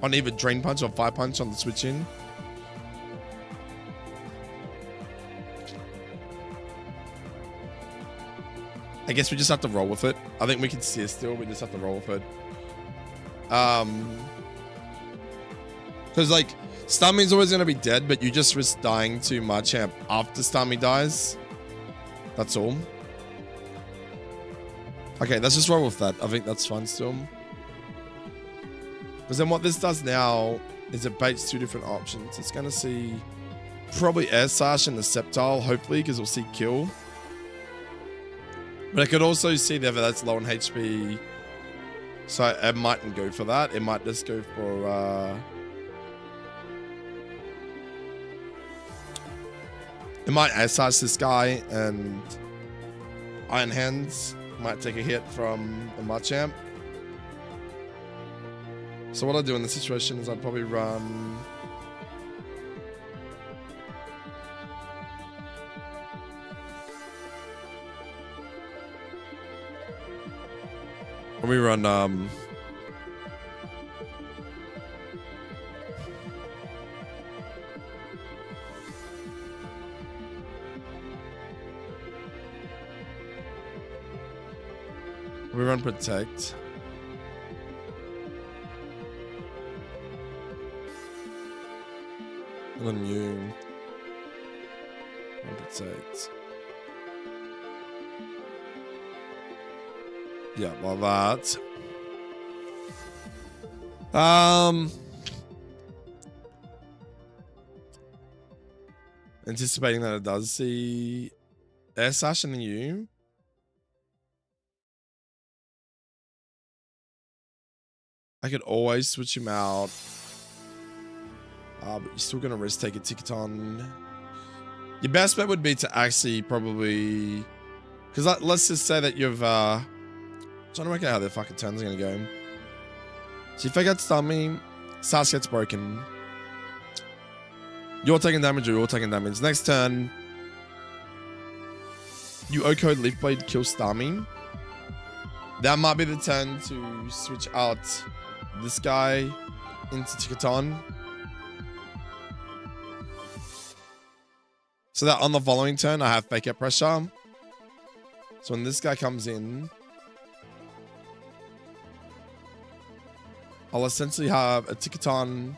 on either Drain Punch or Fire Punch on the switch in. I guess we just have to roll with it. I think we can see it still. We just have to roll with it. Because like Starmie's always going to be dead, but you just risk dying to Machamp after Starmie dies. That's all. Okay, let's just roll with that. I think that's fine still. Because then what this does now is it baits two different options. It's going to see probably Air Sash and the Sceptile, hopefully, because we'll see kill. But I could also see that that's low on HP. So it mightn't go for that. It might just go for... It might SRs this guy and Iron Hands might take a hit from the Machamp. So what I'd do in this situation is I'd probably run... We run We run protect. And then you run protect. Yeah, well that. Anticipating that it does see air sash and then you. I could always switch him out. But you're still gonna risk take a ticket on. Your best bet would be to actually probably, because let's just say that you've trying to work out how their fucking turns are gonna go. So if I get stun me, Sash gets broken. You're taking damage or you're taking damage. Next turn, you O-code Leaf Blade, kill Starmie. That might be the turn to switch out this guy into Ticketon. So that on the following turn, I have Fake Out Pressure. So when this guy comes in, I'll essentially have a Ticketon.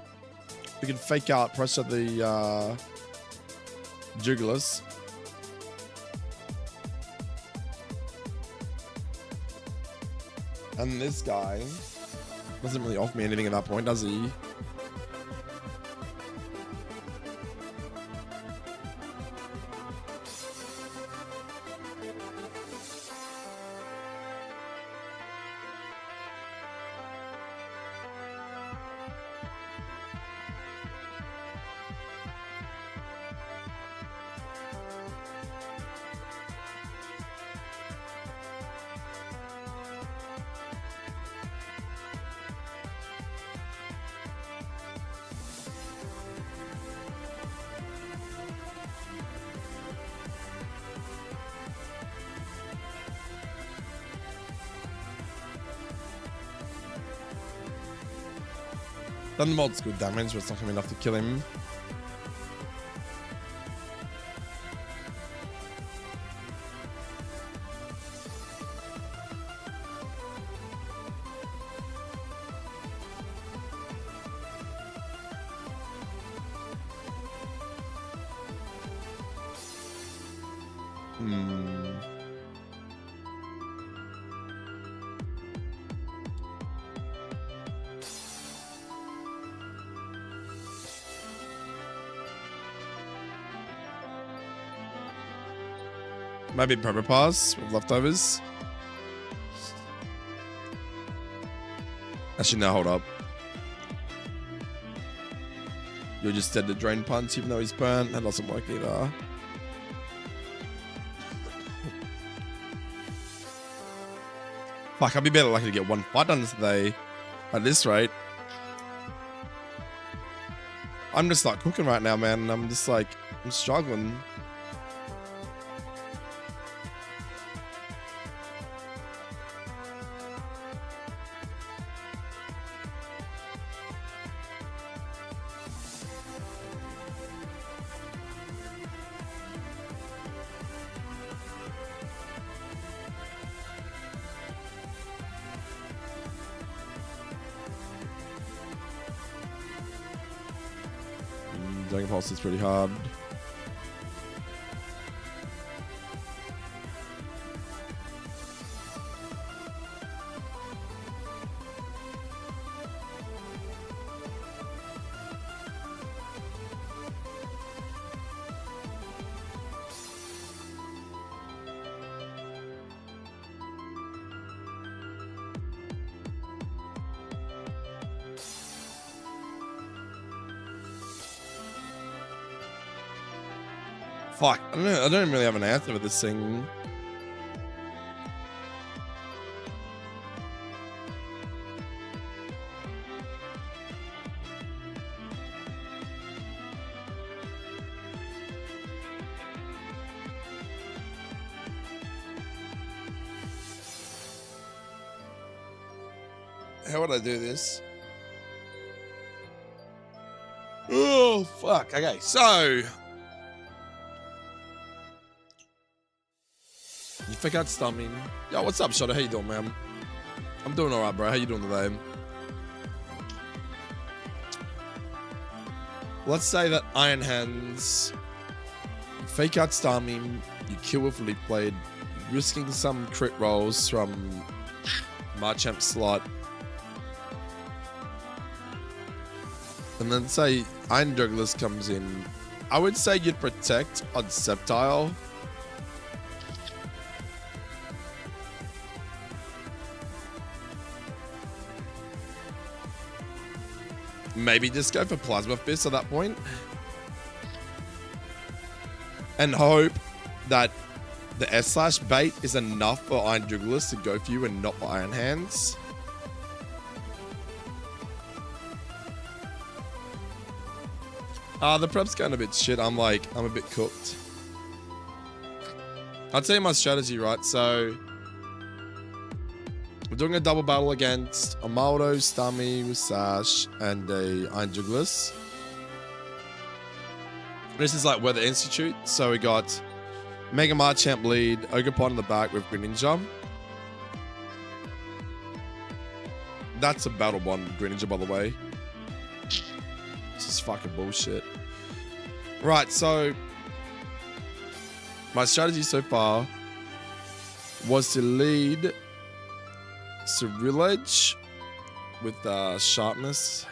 We can Fake Out Pressure the Jugulis. And this guy doesn't really offer me anything at that point, does he? Thunderbolt's good damage, but it's not going to be enough to kill him. Maybe Probopass with leftovers. Actually, no, hold up. You're just dead to Drain Punch, even though he's burnt. That doesn't work either. Fuck, I'd be better likely to get one fight done today. At this rate. I'm just like cooking right now, man. I'm just like, I'm struggling. Dragon Pulse is pretty hard. Fuck, I don't know. I don't really have an answer for this thing. How would I do this? Oh, fuck. Okay, so you figure out Stumming. Yo, what's up, Johto? How you doing, man? I'm doing all right, bro. How you doing today? Let's say that Iron Hands, you fake out Starmie, you kill with Leaf Blade, risking some crit rolls from Machamp slot. And then say Iron Jugulis comes in. I would say you'd protect on Sceptile. Maybe just go for Plasma Fist at that point. And hope that the S-Slash bait is enough for Iron Jugulis to go for you and not for Iron Hands. The prep's going a bit shit. I'm a bit cooked. I'll tell you my strategy, right? So we're doing a double battle against a Maldo, Starmie, Sash, and a Iron Jugulis. This is like Weather Institute. So we got Mega Machamp lead, Ogerpon in the back with Greninja. That's a battle bond Greninja, by the way. This is fucking bullshit. Right, so my strategy so far was to lead Ceruledge with sharpness.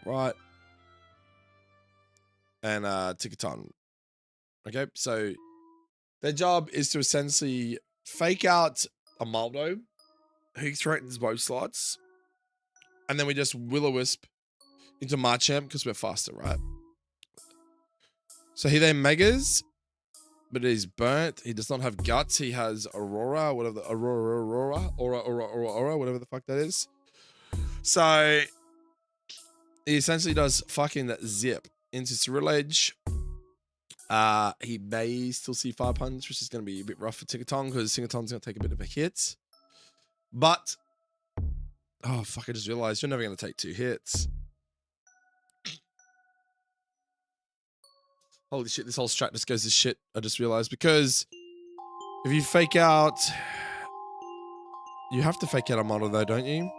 Right. And Ticketon. Okay, so their job is to essentially fake out a Maldo who threatens both slots. And then we just Will-O-Wisp into Machamp because we're faster, right? So he then Megas, but he's burnt. He does not have guts. He has Aurora, whatever the Aura, whatever the fuck that is. So he essentially does fucking zip into Ceruledge. He may still see Fire Punch, which is going to be a bit rough for Ticketon because Ticketon's going to take a bit of a hit. But oh, fuck, I just realized you're never going to take 2 hits. Holy shit, this whole strat just goes to shit, I just realized. Because if you fake out... You have to fake out a model though, don't you?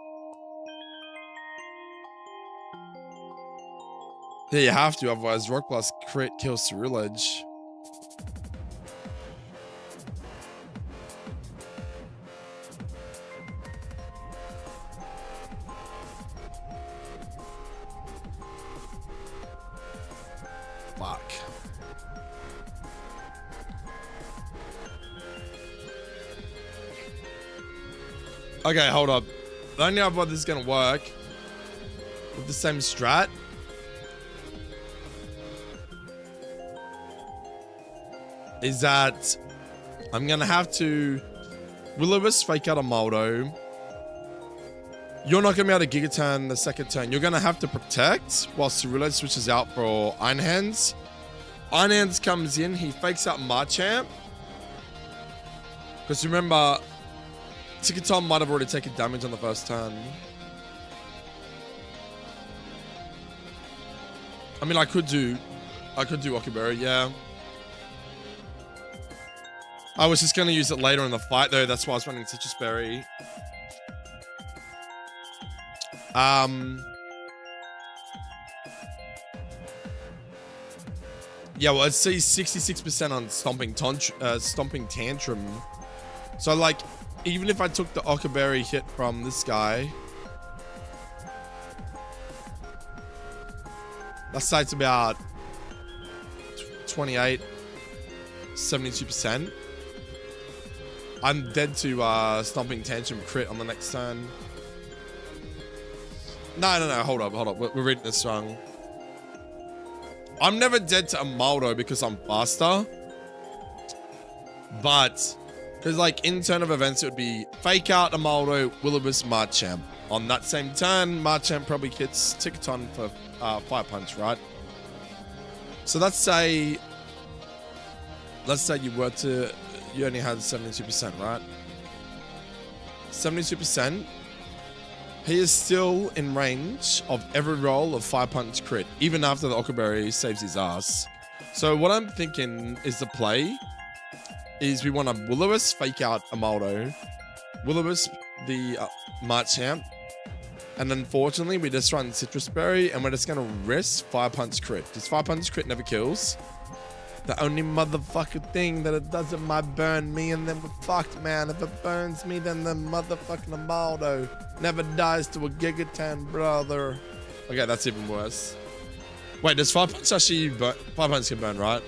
Yeah, you have to, otherwise Rock Blast crit kills Ceruledge. Fuck. Okay, hold up. The only other way this is gonna work with the same strat is that I'm gonna have to Will-O-Wisp fake out a Maldo. You're not gonna be able to Giga Turn the second turn. You're gonna have to protect while Ceruledge switches out for Iron Hands. Iron Hands comes in, he fakes out Machamp. Because remember, Ticketon might have already taken damage on the first turn. I mean, I could do Okuberry, yeah. I was just going to use it later in the fight, though. That's why I was running Citrus Berry. Yeah, well, it sees 66% on Stomping Tantrum. So, like, even if I took the Okuberry hit from this guy, let's say it's about 28, 72%. I'm dead to Stomping Tantrum crit on the next turn. No, hold up. We're reading this wrong. I'm never dead to a Maldo because I'm faster. But, because like in turn of events, it would be fake out a Maldo, Will-O-Wisp, Machamp. On that same turn, Machamp probably hits Ticketon for Fire Punch, right? So let's say you only had 72%, right? 72%. He is still in range of every roll of Fire Punch crit, even after the Okuberry saves his ass. So what I'm thinking is the play is we want to Will-O-Wisp fake out a Maldo, Will-O-Wisp, the Marchamp. And unfortunately, we just run Citrus Berry, and we're just going to risk Fire Punch Crit. Because Fire Punch Crit never kills. The only motherfucking thing that it doesn't might burn me, and then we're fucked, man. If it burns me, then the motherfucking Amaldo never dies to a Gigaton, brother. Okay, that's even worse. Wait, does Fire Punch actually burn? Fire Punch can burn, right?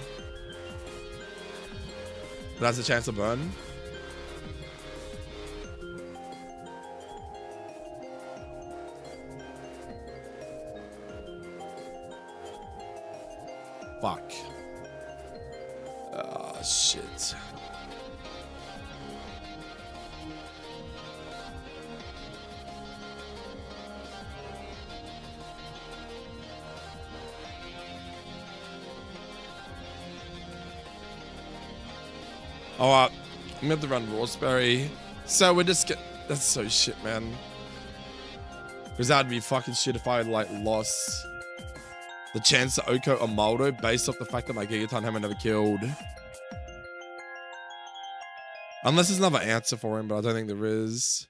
It has a chance to burn. Fuck. Oh, shit. Alright, I'm gonna have to run Raspberry. So we're just get. That's so shit, man. Because that'd be fucking shit if I like lost the chance to Oko Amaldo based off the fact that my Gigaton haven't never killed. Unless there's another answer for him, but I don't think there is.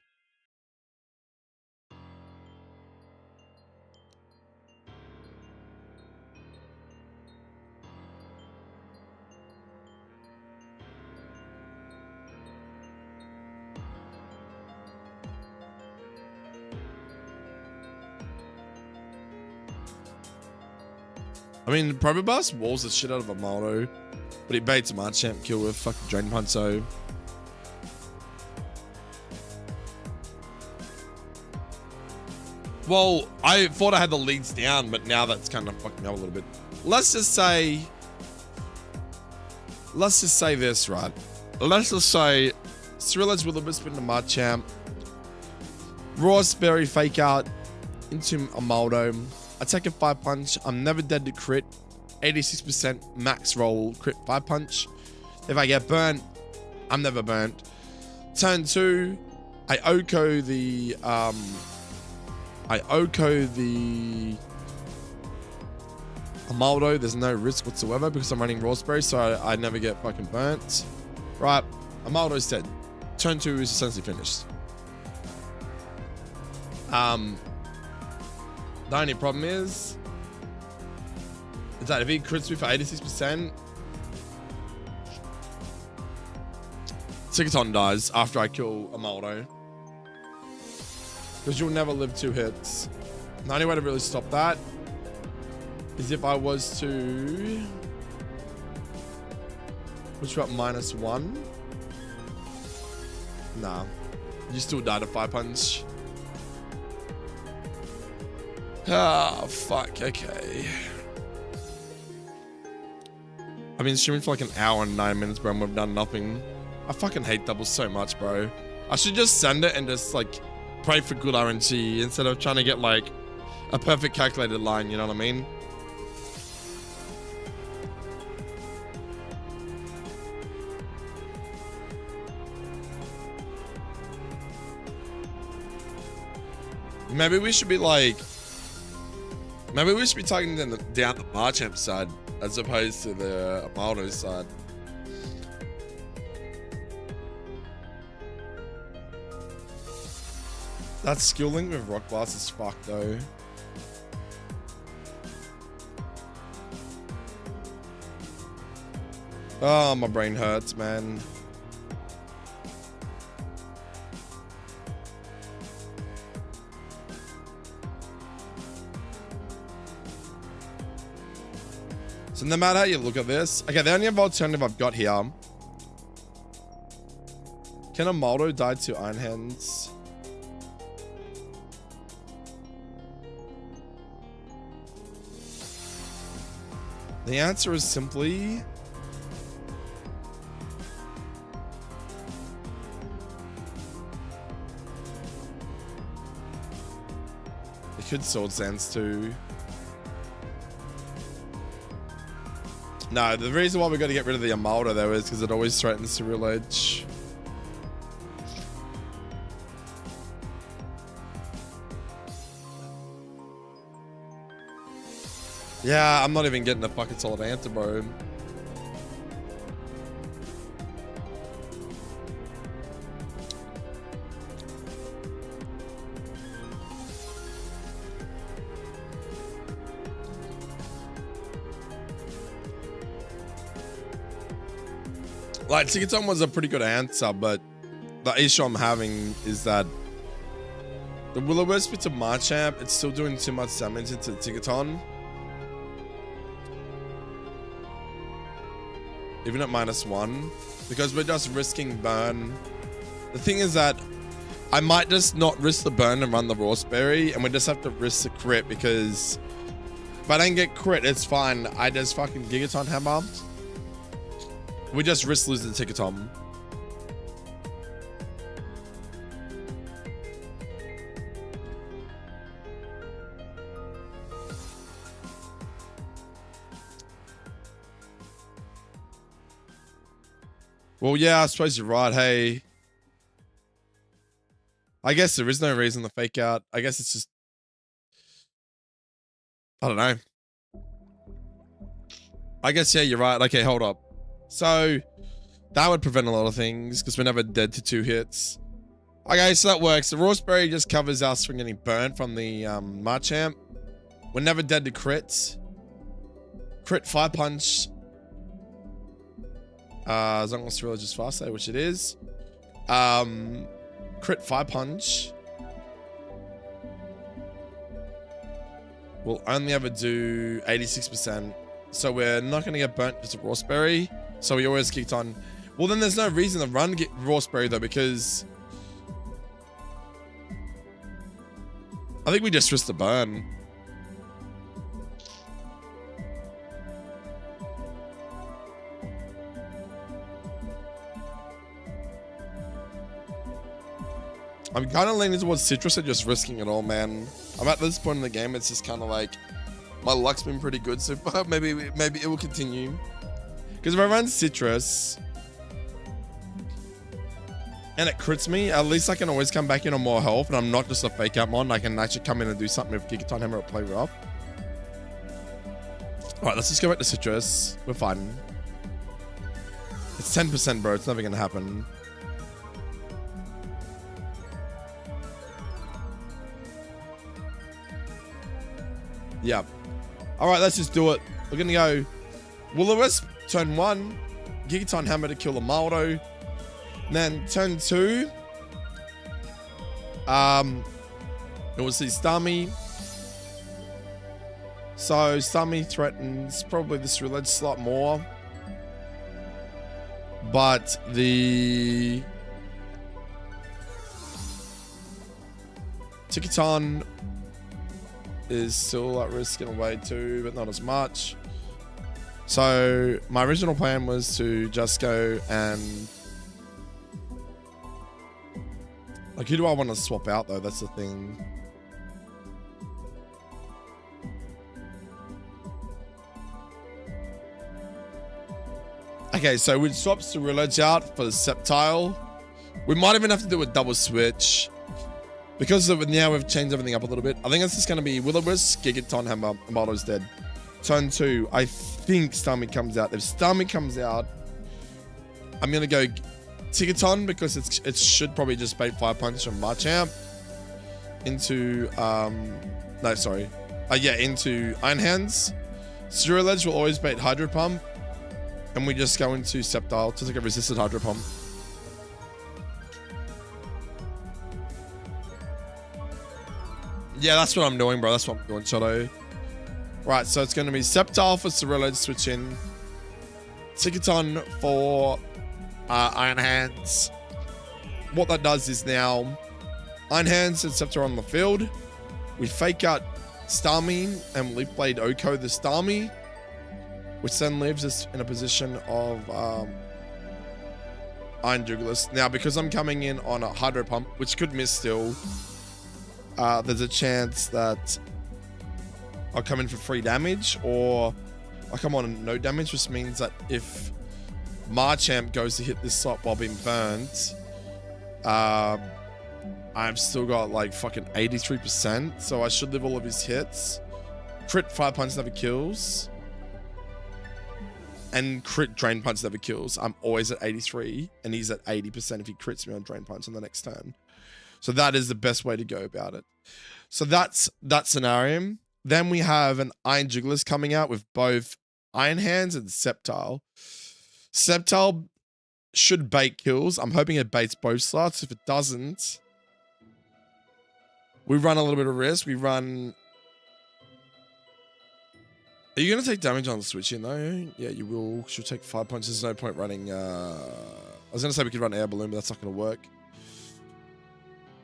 I mean, Probobus walls the shit out of Amaldo, but he baits Marchamp kill with fucking Drain Punch, so. Well, I thought I had the leads down, but now that's kind of fucking me up a little bit. Let's just say this, right? Let's just say Cyrillic Will-O-Wisp into Marchamp, Raspberry Fake Out into Amaldo. I take a 5 punch. I'm never dead to crit. 86% max roll crit 5 punch. If I get burnt, I'm never burnt. Turn 2, I Oko the Amaldo. There's no risk whatsoever because I'm running Raspberry, so I never get fucking burnt. Right, Amaldo's dead. Turn 2 is essentially finished. The only problem is that if he crits me for 86%, Gigaton dies after I kill Amaldo. Because you'll never live 2 hits. The only way to really stop that is if I was to... Which got -1? Nah. You still die to 5 punch. Ah, fuck, okay. I've been streaming for like an hour and 9 minutes, bro, and we've done nothing. I fucking hate doubles so much, bro. I should just send it and just like pray for good RNG instead of trying to get like a perfect calculated line, you know what I mean? Maybe we should be like... Maybe we should be taking down the Marchamp side as opposed to the Amaldo side. That skill link with Rock Blast is fucked though. Oh, my brain hurts, man. So no matter how you look at this, okay, the only other alternative I've got here. Can Amaldo die to Iron Hands? The answer is simply... It could Sword Sands too. No, the reason why we got to get rid of the Amaldo though is because it always threatens Cyrillic. Yeah, I'm not even getting a fucking solid answer, bro. Like, Ticketon was a pretty good answer, but the issue I'm having is that the Will-O-Wisp to Machamp, it's still doing too much damage into Ticketon. Even at -1, because we're just risking burn. The thing is that I might just not risk the burn and run the Raspberry, and we just have to risk the crit, because if I don't get crit, it's fine. I just fucking Gigaton Hammer. We just risk losing Ticketon. Well, yeah, I suppose you're right. Hey, I guess there is no reason to fake out. I guess it's just, I don't know. I guess, yeah, you're right. Okay, hold up. So that would prevent a lot of things because we're never dead to 2 hits. Okay, so that works. The Raspberry just covers us from getting burnt from the Machamp. We're never dead to crits. Crit 5 punch. As long as Thriller just fast, which it is. Crit 5 punch. We'll only ever do 86%. So we're not going to get burnt because of Raspberry. So we always kicked on. Well, then there's no reason to run get Raspberry though, because I think we just risked the burn. I'm kind of leaning towards Citrus and just risking it all, man. I'm at this point in the game, it's just kind of like, my luck's been pretty good so far. Maybe it will continue. Because if I run Citrus and it crits me, at least I can always come back in on more health, and I'm not just a fake out mon. I can actually come in and do something with Gigaton Hammer or play rough. Alright, let's just go back to Citrus. We're fine. It's 10%, bro. It's never gonna happen. Yeah. Alright, let's just do it. We're gonna go Will-O-Wisp, turn 1, Gigaton Hammer to kill the Maldo. And then turn 2, it was the Starmie. So Starmie threatens probably the Ceruledge a lot more. But the Ticketon is still at risk in a way too, but not as much. So my original plan was to just go and, like, who do I want to swap out though? That's the thing. Okay, so we'd swap Ceruledge out for the Sceptile. We might even have to do a double switch. Because of now we've changed everything up a little bit. I think it's just going to be Will-O-Wisp, Gigaton Hammer, Maldo's dead. Turn 2, I think Starmie comes out. If Starmie comes out, I'm going to go Ticketon because it should probably just bait 5 punch from Machamp into, no, sorry. Yeah, into Iron Hands. Ceruledge will always bait Hydro Pump. And we just go into Sceptile to take a resisted Hydro Pump. Yeah, that's what I'm doing, bro. That's what I'm doing, Johto. Right, so it's going to be Sceptile for Ceruledge, switch in. Ticketon for Iron Hands. What that does is now Iron Hands and Sceptile on the field. We fake out Starmie and Leaf Blade Oko the Starmie, which then leaves us in a position of Iron Jugulis. Now, because I'm coming in on a Hydro Pump, which could miss still, there's a chance that I'll come in for free damage, or I come on no damage, which means that if Machamp goes to hit this slot while being burnt, I've still got like fucking 83%, so I should live all of his hits. Crit 5 punch never kills. And crit Drain Punch never kills. I'm always at 83, and he's at 80% if he crits me on Drain Punch on the next turn. So that is the best way to go about it. So that's that scenario. Then we have an Iron Jugulis coming out with both Iron Hands and Sceptile. Sceptile should bait kills. I'm hoping it baits both slots. If it doesn't, we run a little bit of risk. We run... Are you going to take damage on the switch in though? Yeah, you will. She'll take 5 points. There's no point running... I was going to say we could run air balloon, but that's not going to work.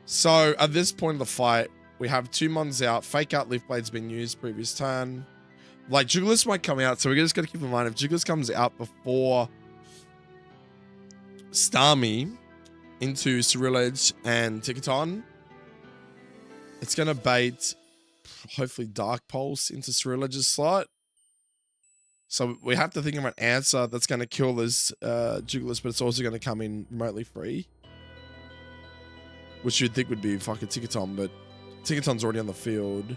So at this point of the fight, we have 2 mons out. Fake out Leaf Blade's been used previous turn. Like, Jugulis might come out, so we're just going to keep in mind, if Jugulis comes out before Starmie into Ceruledge and Ticketon, it's going to bait, hopefully, Dark Pulse into Ceruledge's slot. So we have to think of an answer that's going to kill this Jugulis, but it's also going to come in remotely free. Which you'd think would be fucking Ticketon, but Ticketon's already on the field.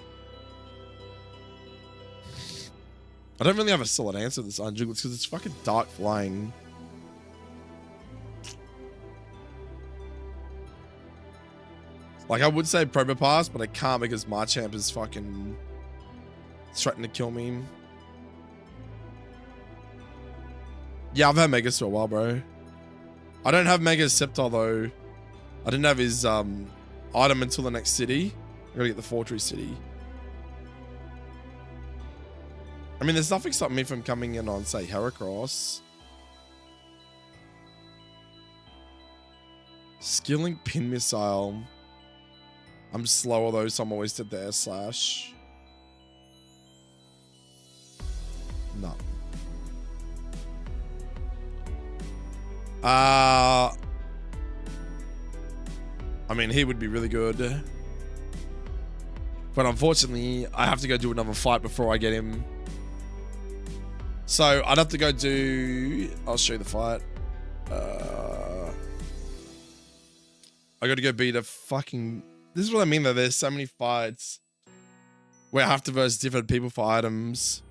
I don't really have a solid answer to this on Jugulis because it's fucking Dark Flying. Like, I would say Probopass, but I can't because Marchamp is fucking threatening to kill me. Yeah, I've had Megas for a while, bro. I don't have Mega's Sceptile, though. I didn't have his item until the next city. I gotta get the Fortress City. I mean, there's nothing stopping me from coming in on, say, Heracross. Skilling Pin Missile. I'm slower though, so I'm always did the air slash. No. I mean, he would be really good. But unfortunately, I have to go do another fight before I get him. So I'd have to go do... I'll show you the fight. I got to go beat a fucking... This is what I mean though. There's so many fights where I have to verse different people for items.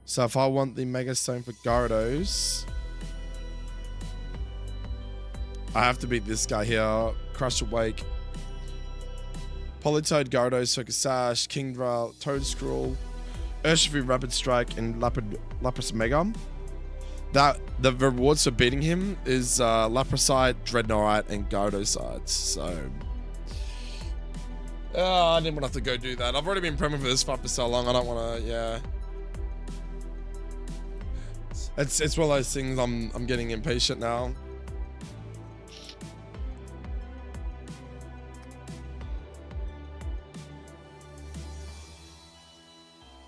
So if I want the Mega Stone for Gyarados, I have to beat this guy here. Crush Awake. Politoed, Gyarados, Focus Sash, Kingdra, Toedscruel, Urshifu, Rapid Strike, and Lapras Mega. The rewards for beating him is Laprasite, Dreadnought, and Gyarados. So I didn't want to have to go do that. I've already been prepping for this fight for so long. I don't want to. Yeah, it's one of those things. I'm getting impatient now.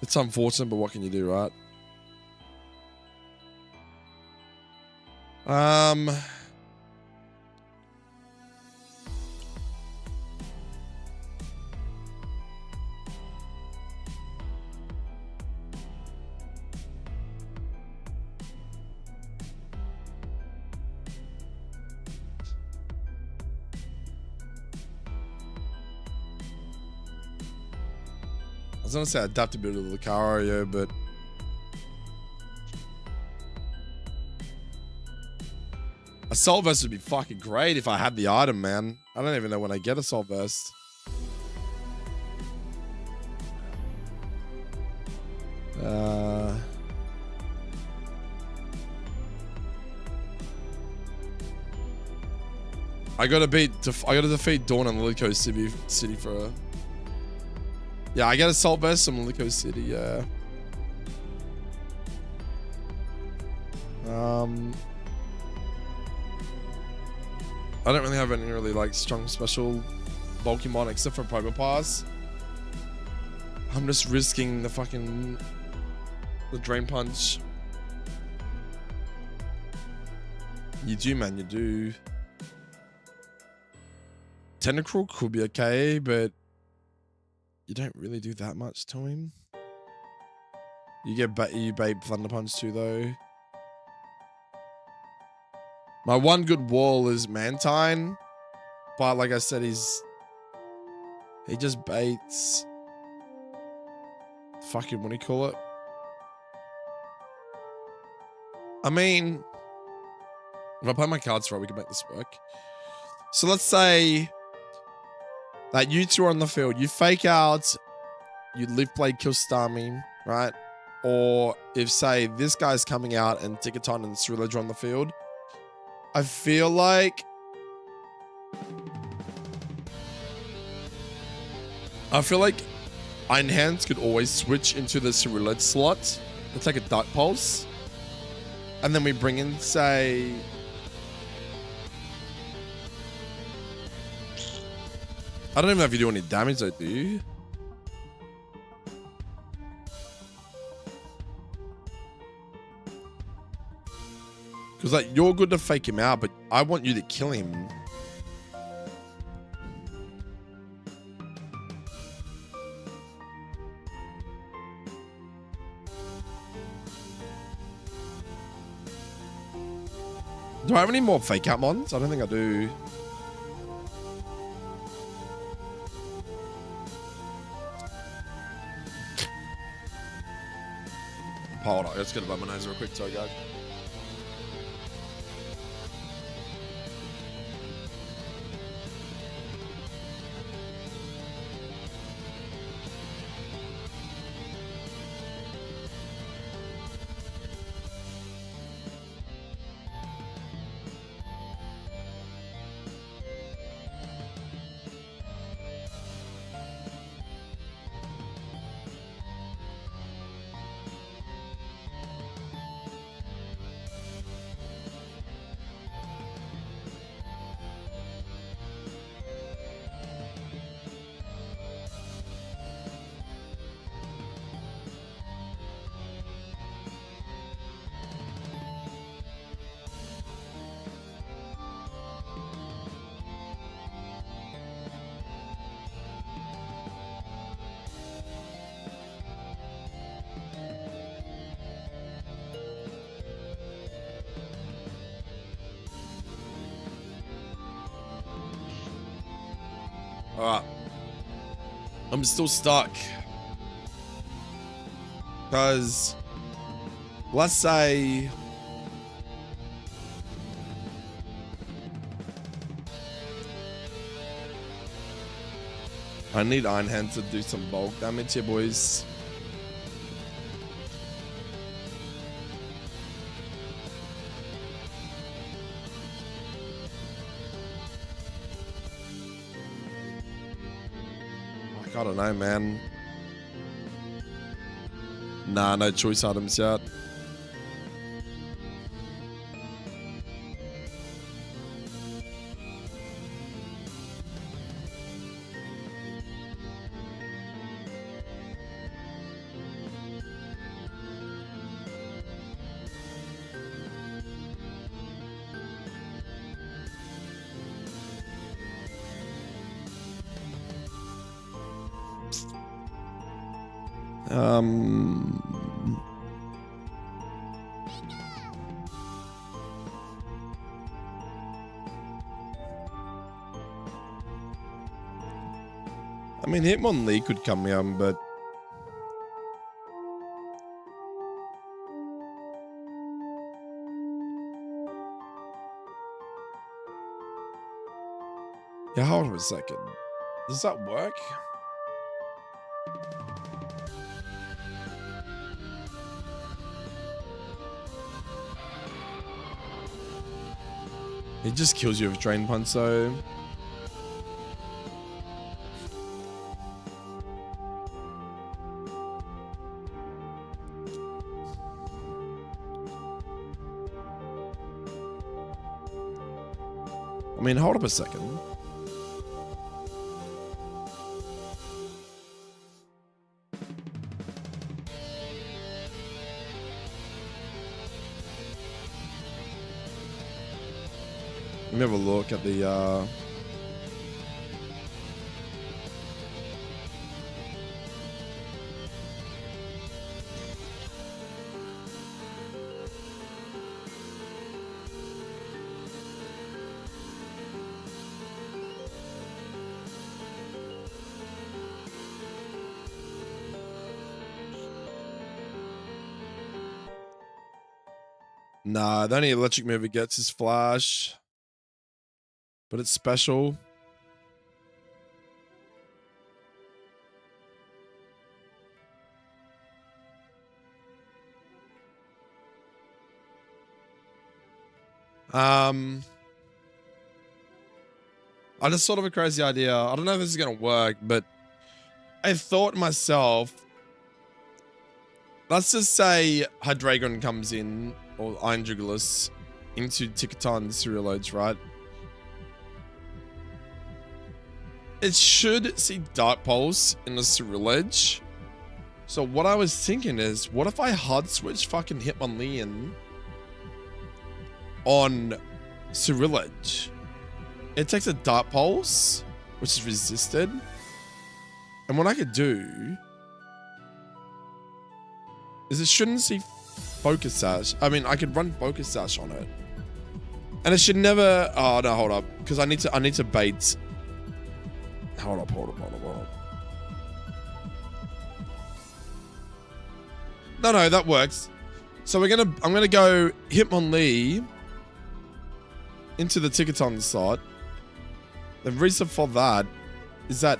It's unfortunate, but what can you do, right? I was gonna say adaptability to the Lucario, but Assault Vest would be fucking great if I had the item, man. I don't even know when I get Assault Vest. I gotta defeat Dawn and Lilico City for a... Yeah, I get Assault Vest from Lilico City, yeah. I don't really have any really like strong special Pokemon except for Probopass. I'm just risking the Drain Punch. You do, man, you do. Tentacruel could be okay, but you don't really do that much to him. You bait Thunder Punch too, though. My one good wall is Mantine, but like I said, he just baits. Fucking, what do you call it? I mean, if I play my cards right, we can make this work. So let's say that you two are on the field. You fake out, you Leaf Blade kill Starmie, right? Or if, say, this guy's coming out and Ticketon and Ceruledge are on the field, I feel like Iron Hands could always switch into the Cerulean slot. Let's take a Dark Pulse. And then we bring in, say... I don't even know if you do any damage though, do you? Because, like, you're good to fake him out, but I want you to kill him. Do I have any more fake out mons? I don't think I do. Hold on, let's get above my nose real quick, sorry guys. Alright. I'm still stuck. Because, let's say... I need Iron Hand to do some bulk damage here, boys. I don't know, man. Nah, no choice items yet. I mean, Hitmonlee could come in, but... Yeah, hold on a second. Does that work? It just kills you with Drain Punch, so... I mean, hold up a second. Let me have a look at the, Nah, the only electric move it gets is Flash. But it's special. I just thought of a crazy idea. I don't know if this is gonna work, but I thought to myself, let's just say Hydreigon comes in, or Iron Jugulis, into Ticketon's Cereal Edge, right? It should see Dark Pulse in the Cereal Edge. So what I was thinking is, what if I hard switch fucking Hitmonlee in on Cereal Edge? It takes a Dark Pulse, which is resisted. And what I could do is it shouldn't see Focus Sash. I mean, I could run Focus Sash on it. And it should never... Oh, no, hold up. Because I need to bait... Hold up. No, that works. So I'm gonna go Hitmonlee into the Ticketon slot. The reason for that is that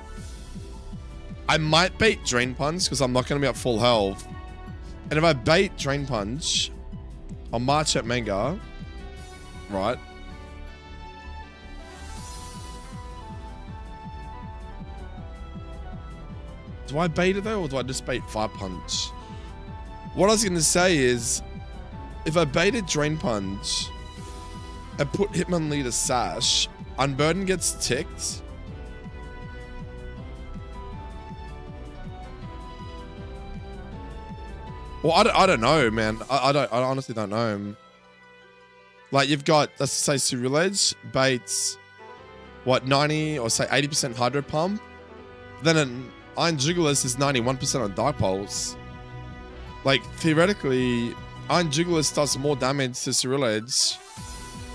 I might bait Drain Punch because I'm not gonna be at full health. And if I bait Drain Punch, I'll march at Manga, right? Do I bait it though, or do I just bait Fire Punch? What I was gonna say is, if I baited Drain Punch and put Hitmonlee to Sash, Unburden gets ticked. Well, I don't know, man. I honestly don't know. Like, you've got, let's say, Cereal Edge baits, what, 90 or say 80% Hydro Pump. Then an Iron Jugulis is 91% on Dark Pulse. Like, theoretically, Iron Jugulis does more damage to Cereal Edge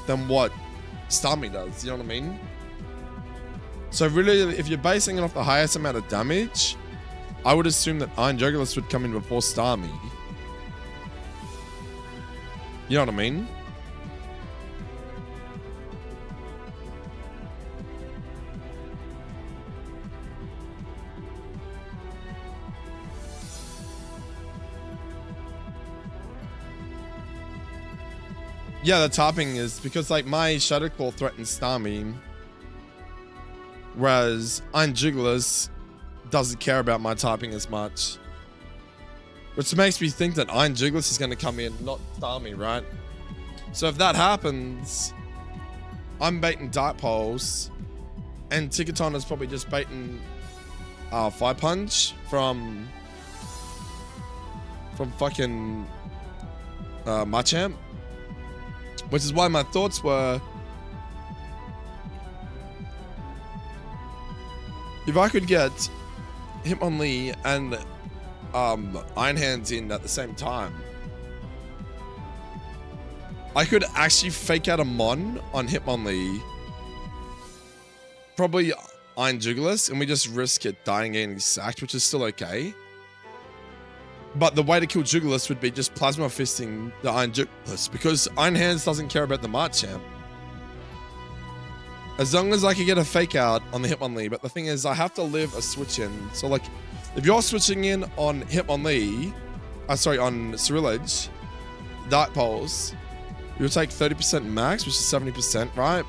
than what Starmie does. You know what I mean? So really, if you're basing it off the highest amount of damage, I would assume that Iron Jugulis would come in before Starmie. You know what I mean? Yeah, the topping is because, like, my Shadow Claw threatens Starmie, whereas Iron Jugulis doesn't care about my typing as much. Which makes me think that Iron Jugulis is going to come in, not Starmie, right? So if that happens, I'm baiting Dark Pulse, and Ticketon is probably just baiting Fire Punch from fucking Machamp. Which is why my thoughts were, if I could get Hitmonlee and Iron Hands in at the same time, I could actually fake out a Mon on Hitmonlee, probably Iron Jugulis, and we just risk it dying and getting sacked, which is still okay. But the way to kill Jugulis would be just Plasma Fisting the Iron Jugulis, because Iron Hands doesn't care about the Machamp. As long as I can get a fake out on the Hitmonlee, but the thing is, I have to live a switch in. So, like, if you're switching in on Hitmonlee, on Cereal Edge, Dark Pulse, you'll take 30% max, which is 70%, right?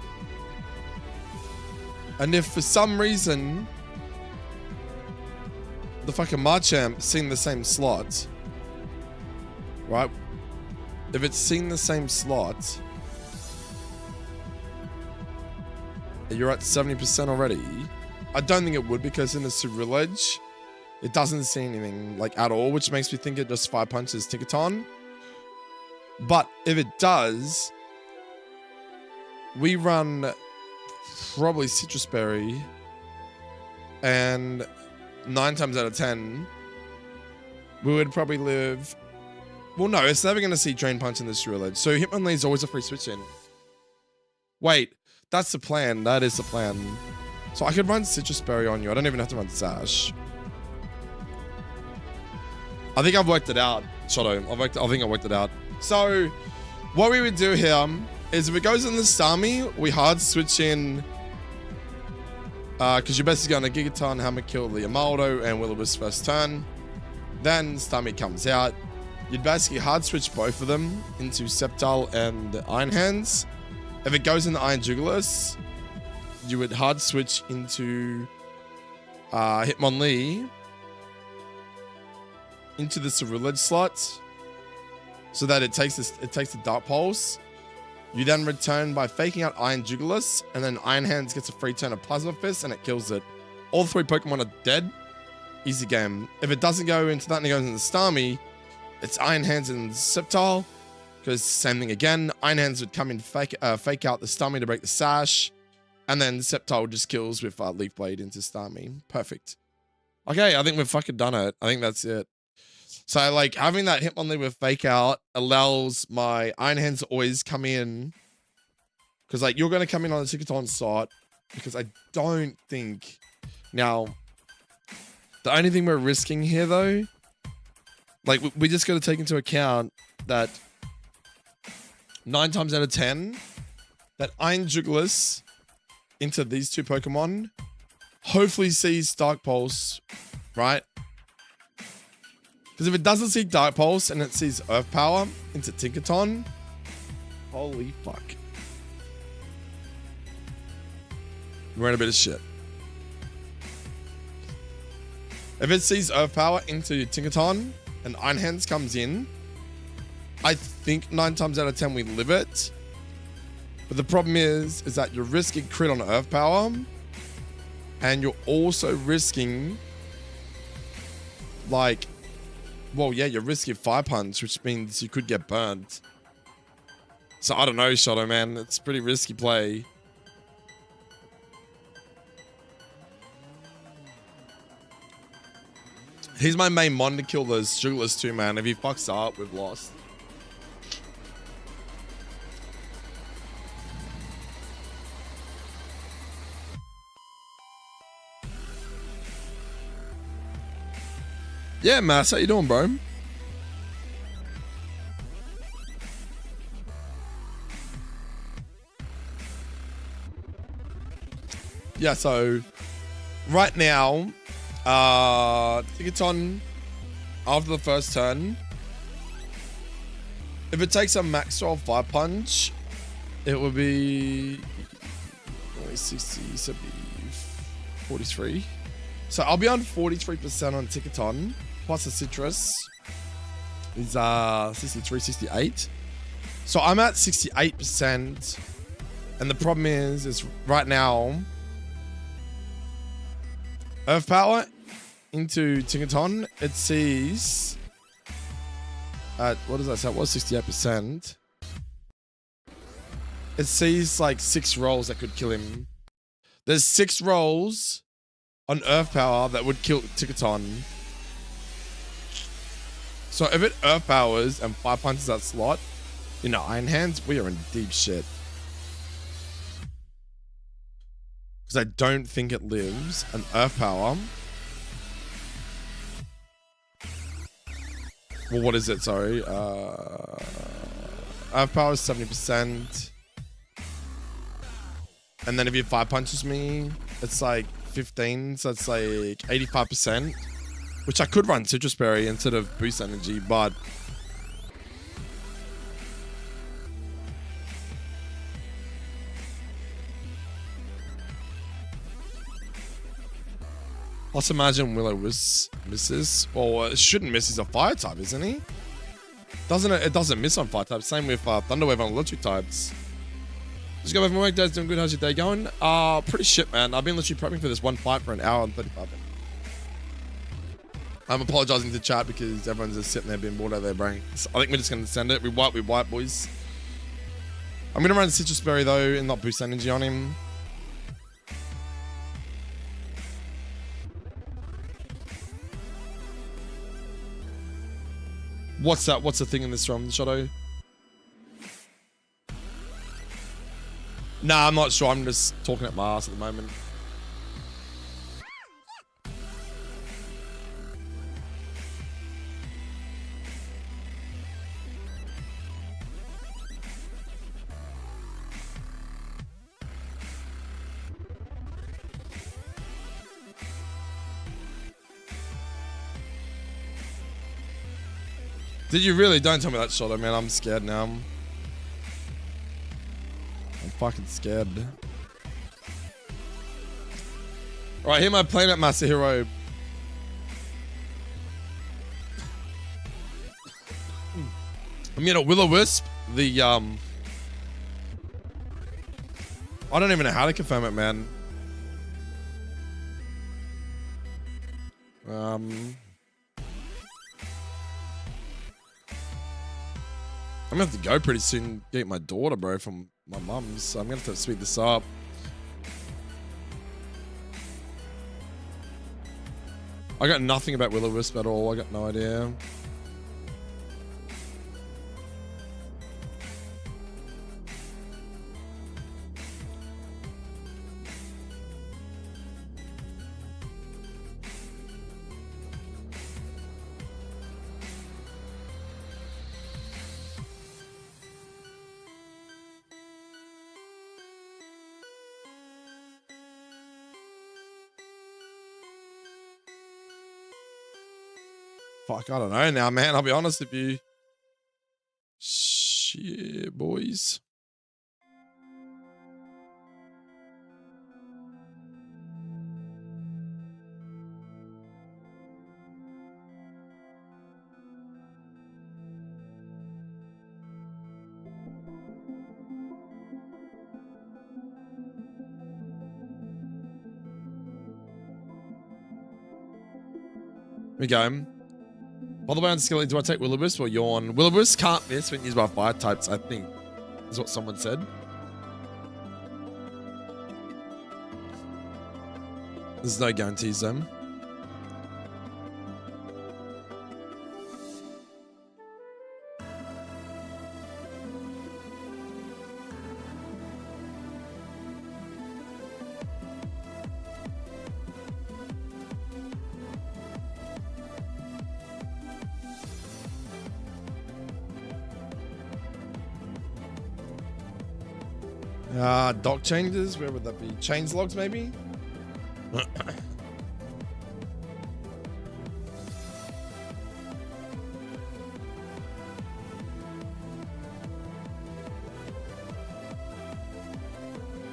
And if for some reason the fucking Machamp seeing the same slot, right? If it's seeing the same slot, you're at 70% already. I don't think it would, because in the Cereal Edge, it doesn't see anything like at all, which makes me think it just Fire Punches Ticketon. But if it does, we run probably Citrus Berry, and 9 times out of 10, we would probably live... Well, no, it's never going to see Drain Punch in the Cereal Edge. So Hitmonlee is always a free switch in. Wait, that's the plan. That is the plan. So I could run Citrus Berry on you. I don't even have to run Sash. I think I've worked it out, Johto. I think I worked it out. So what we would do here is, if it goes in the Starmie, we hard switch in... because you're basically going to Gigaton, Hammer Kill the Amaldo and Will-O-Wisp first turn. Then Starmie comes out. You'd basically hard switch both of them into Sceptile and Iron Hands. If it goes in the Iron Jugulis, you would hard switch into Hitmonlee into the Ceruledge slot so that it takes the Dark Pulse. You then return by faking out Iron Jugulis, and then Iron Hands gets a free turn of Plasma Fist and it kills it. All 3 Pokemon are dead. Easy game. If it doesn't go into that and it goes into Starmie, it's Iron Hands and Sceptile. Because same thing again. Iron Hands would come in, fake out the Starmie to break the sash. And then Sceptile just kills with Leaf Blade into Starmie. Perfect. Okay, I think we've fucking done it. I think that's it. So like having that Hitmonlee with fake out allows my Iron Hands to always come in. Because like you're going to come in on the Tickaton slot. Because I don't think... Now, the only thing we're risking here though, like we just got to take into account that 9 times out of 10, that Iron Jugulis into these 2 Pokemon hopefully sees Dark Pulse, right? Because if it doesn't see Dark Pulse and it sees Earth Power into Tinkaton, holy fuck. We're in a bit of shit. If it sees Earth Power into Tinkaton and Iron Hands comes in, I think 9 times out of 10 we live it. But the problem is that you're risking crit on Earth Power. And you're also risking, like, well, yeah, you're risking Fire Punch, which means you could get burned. So I don't know, Shadow Man. It's a pretty risky play. He's my main mon to kill those Jugulis too, man. If he fucks up, we've lost. Yeah, Mass, how you doing, bro? Yeah, so right now, Tinkaton, after the first turn, if it takes a max 12 Fire Punch, it would be 60, 70, 43. So I'll be on 43% on Tinkaton, plus the Citrus is 63, 68. So I'm at 68%, and the problem is right now, Earth Power into Tinkaton, it sees at, what does that say? It was 68%. It sees like 6 rolls that could kill him. There's 6 rolls on Earth Power that would kill Tinkaton. So if it Earth Powers and Fire Punches that slot, you know, Iron Hands, we are in deep shit. Because I don't think it lives an Earth Power. Well, what is it? Sorry. Earth Power is 70%. And then if you Fire Punches me, it's like 15. So it's like 85%. Which I could run Citrus Berry instead of Boost Energy, but... Let's imagine Will-O-Wisp misses. Or it shouldn't miss. He's a fire type, isn't he? Doesn't it? It doesn't miss on fire types. Same with Thunderwave on electric types. Just got back from work. Dad's doing good. How's your day going? Pretty shit, man. I've been literally prepping for this one fight for an hour and 35 minutes. I'm apologizing to chat because everyone's just sitting there being bored out of their brains. I think we're just going to send it. We wipe, boys. I'm going to run Citrus Berry, though, and not boost energy on him. What's that? What's the thing in this from, Johto? Nah, I'm not sure. I'm just talking at my ass at the moment. Did you really? Don't tell me that, Shadow, man. I'm scared now. I'm fucking scared. Alright, here my Planet Master Hero. I'm gonna Will-O-Wisp, the I don't even know how to confirm it, man. I'm gonna have to go pretty soon, get my daughter, bro, from my mum's, so I'm gonna have to speed this up. I got nothing about Will-O-Wisp at all. I got no idea. Fuck, I don't know now, man. I'll be honest with you. Shit, boys. Here we go. By the way, on Skillet, do I take Will-O-Wisp or Yawn? Will-O-Wisp can't miss when used by fire types, I think, is what someone said. There's no guarantees, though. Dock changes, where would that be? Change logs, maybe?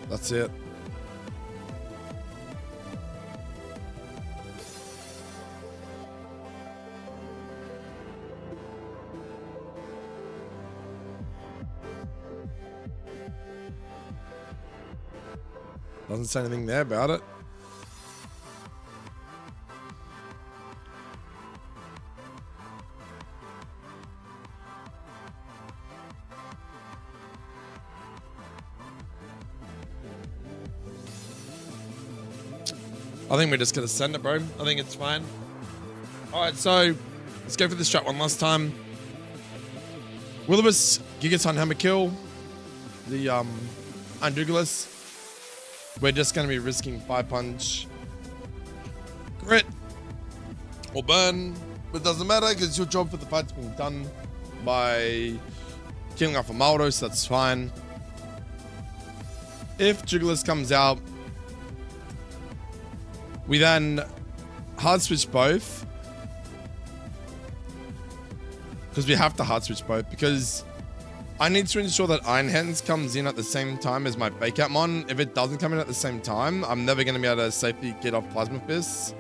That's it. Doesn't say anything there about it. I think we're just gonna send it, bro. I think it's fine. Alright, so let's go for this strat one last time. Will-O-Wisp, Gigaton Hammer Kill. The Undugalus. We're just going to be risking 5-punch, crit, or burn, but it doesn't matter because your job for the fight's being done by killing off a Maldo, so that's fine. If Jugulis comes out, we then hard switch both, because we have to hard switch both, because I need to ensure that Iron Hands comes in at the same time as my Fake Out Mon. If it doesn't come in at the same time, I'm never going to be able to safely get off Plasma Fists.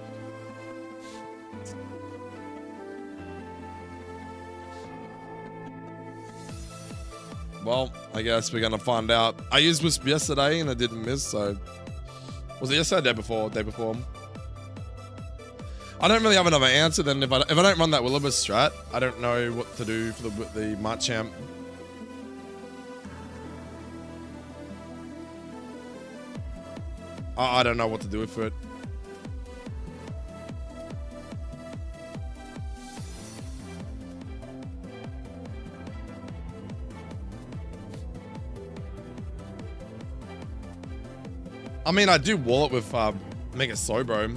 Well, I guess we're going to find out. I used Wisp yesterday and I didn't miss, so... Was it yesterday or the day before? Day before. I don't really have another answer then. If I don't run that Will-O-Wisp strat, I don't know what to do for the Machamp. I don't know what to do with it. I mean, I do wall it with Mega Slowbro.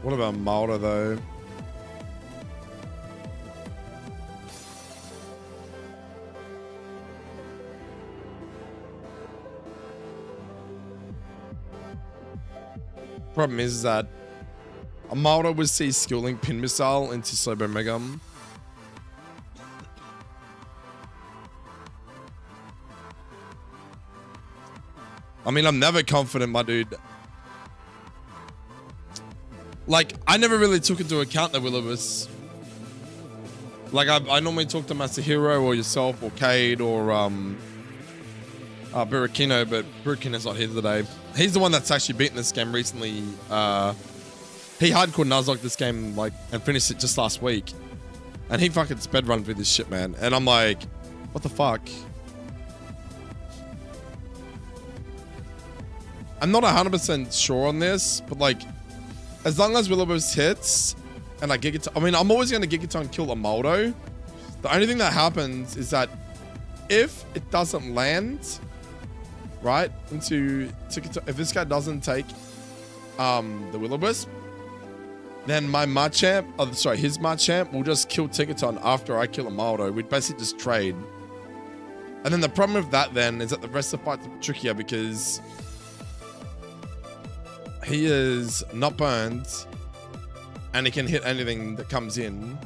What about Maldo though? Problem is that Amaldo was C skilling pin missile into Slobo Megam. I mean, I'm never confident, my dude. Like, I never really took into account that Will-O-Wisp. Like, I normally talk to Masahiro or yourself or Cade or Burakino, but Burakino's not here today. He's the one that's actually beaten this game recently. He hardcore Nuzlocke this game, like, and finished it just last week. And he fucking sped run through this shit, man. And I'm like, what the fuck? I'm not 100% sure on this, but like, as long as Will-O-Wisp hits, and I Gigaton, I mean, I'm always going to Gigaton kill Amaldo. The only thing that happens is that if it doesn't land, right, into Gigaton, if this guy doesn't take the Will-O-Wisp, then my Machamp, his Machamp will just kill Gigaton after I kill Amaldo. We'd basically just trade. And then the problem with that then is that the rest of the fight's trickier because he is not burned and he can hit anything that comes in.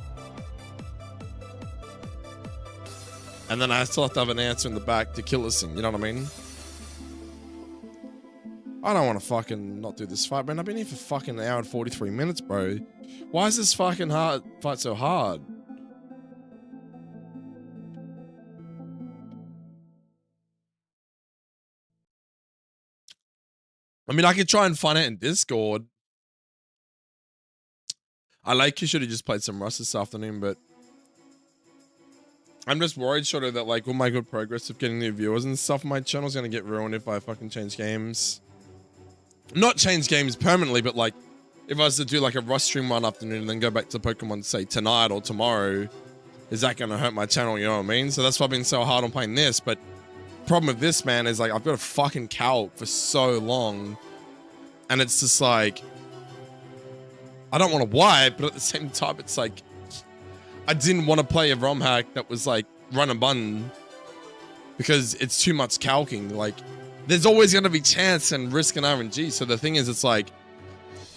And then I still have to have an answer in the back to kill this thing, you know what I mean? I don't want to fucking not do this fight, man. I've been here for fucking an hour and 43 minutes, bro. Why is this fucking fight so hard? I mean, I could try and find it in Discord. I like you should have just played some Rust this afternoon, but I'm just worried, sort of, that like all my good progress of getting new viewers and stuff on my channel is going to get ruined if I fucking change games. Not change games permanently, but like if I was to do like a Rust stream one afternoon and then go back to Pokemon, say tonight or tomorrow, is that going to hurt my channel? You know what I mean? So that's why I've been so hard on playing this. But problem with this, man, is like I've got a fucking calc for so long, and it's just like I don't want to wipe, but at the same time, it's like I didn't want to play a rom-hack that was like run a button because it's too much calking. Like there's always going to be chance and risk and RNG. So the thing is, it's like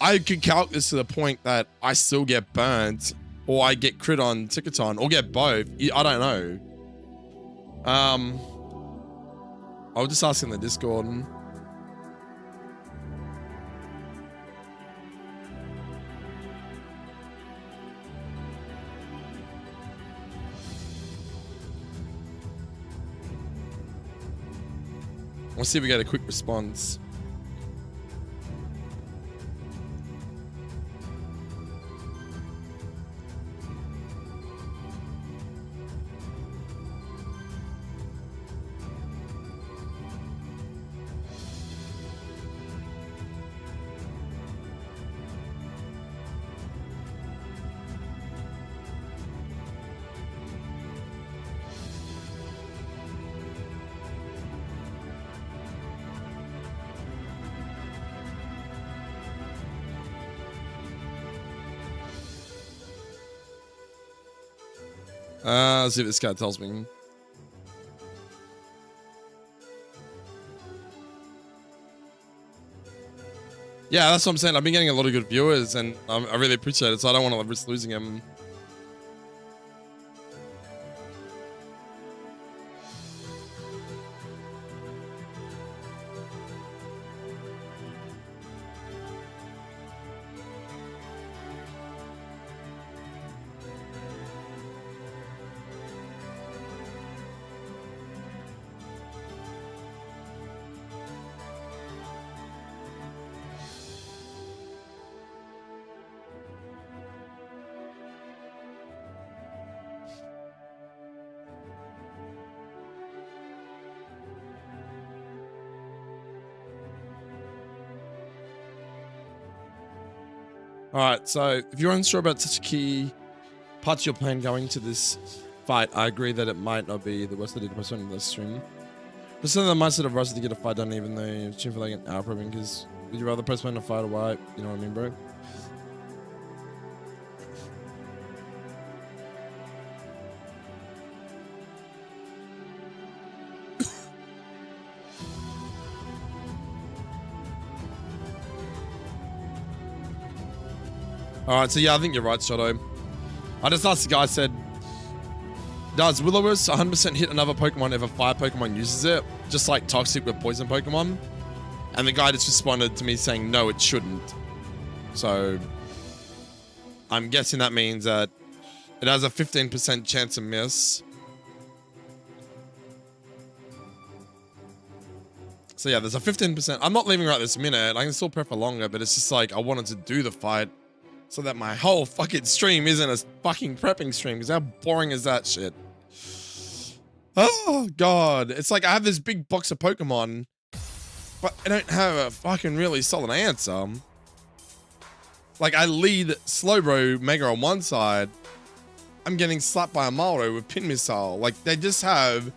I could calc this to the point that I still get burnt or I get crit on Gigaton or get both. I don't know. I'll just ask in the Discord. We'll see if we get a quick response. Let's see if this guy tells me. Yeah, that's what I'm saying. I've been getting a lot of good viewers, and I really appreciate it, so I don't want to risk losing him. Alright, so if you're unsure about such a key part of your plan going to this fight, I agree that it might not be the worst idea to postpone this stream. But some of the mindset of rushed to get a fight done even though you're streaming for like an hour probably, because would you rather postpone a fight or what? You know what I mean, bro? Alright, so yeah, I think you're right, Johto. I just asked the guy, I said, does Will-O-Wisp 100% hit another Pokemon if a fire Pokemon uses it? Just like Toxic with poison Pokemon? And the guy just responded to me saying, no, it shouldn't. So, I'm guessing that means that it has a 15% chance of miss. So yeah, there's a 15%. I'm not leaving right this minute. I can still prep for longer, but it's just like I wanted to do the fight so that my whole fucking stream isn't a fucking prepping stream, because how boring is that shit? Oh, God. It's like I have this big box of Pokemon, but I don't have a fucking really solid answer. Like, I lead Slowbro Mega on one side. I'm getting slapped by a Maldo with Pin Missile. Like, they just have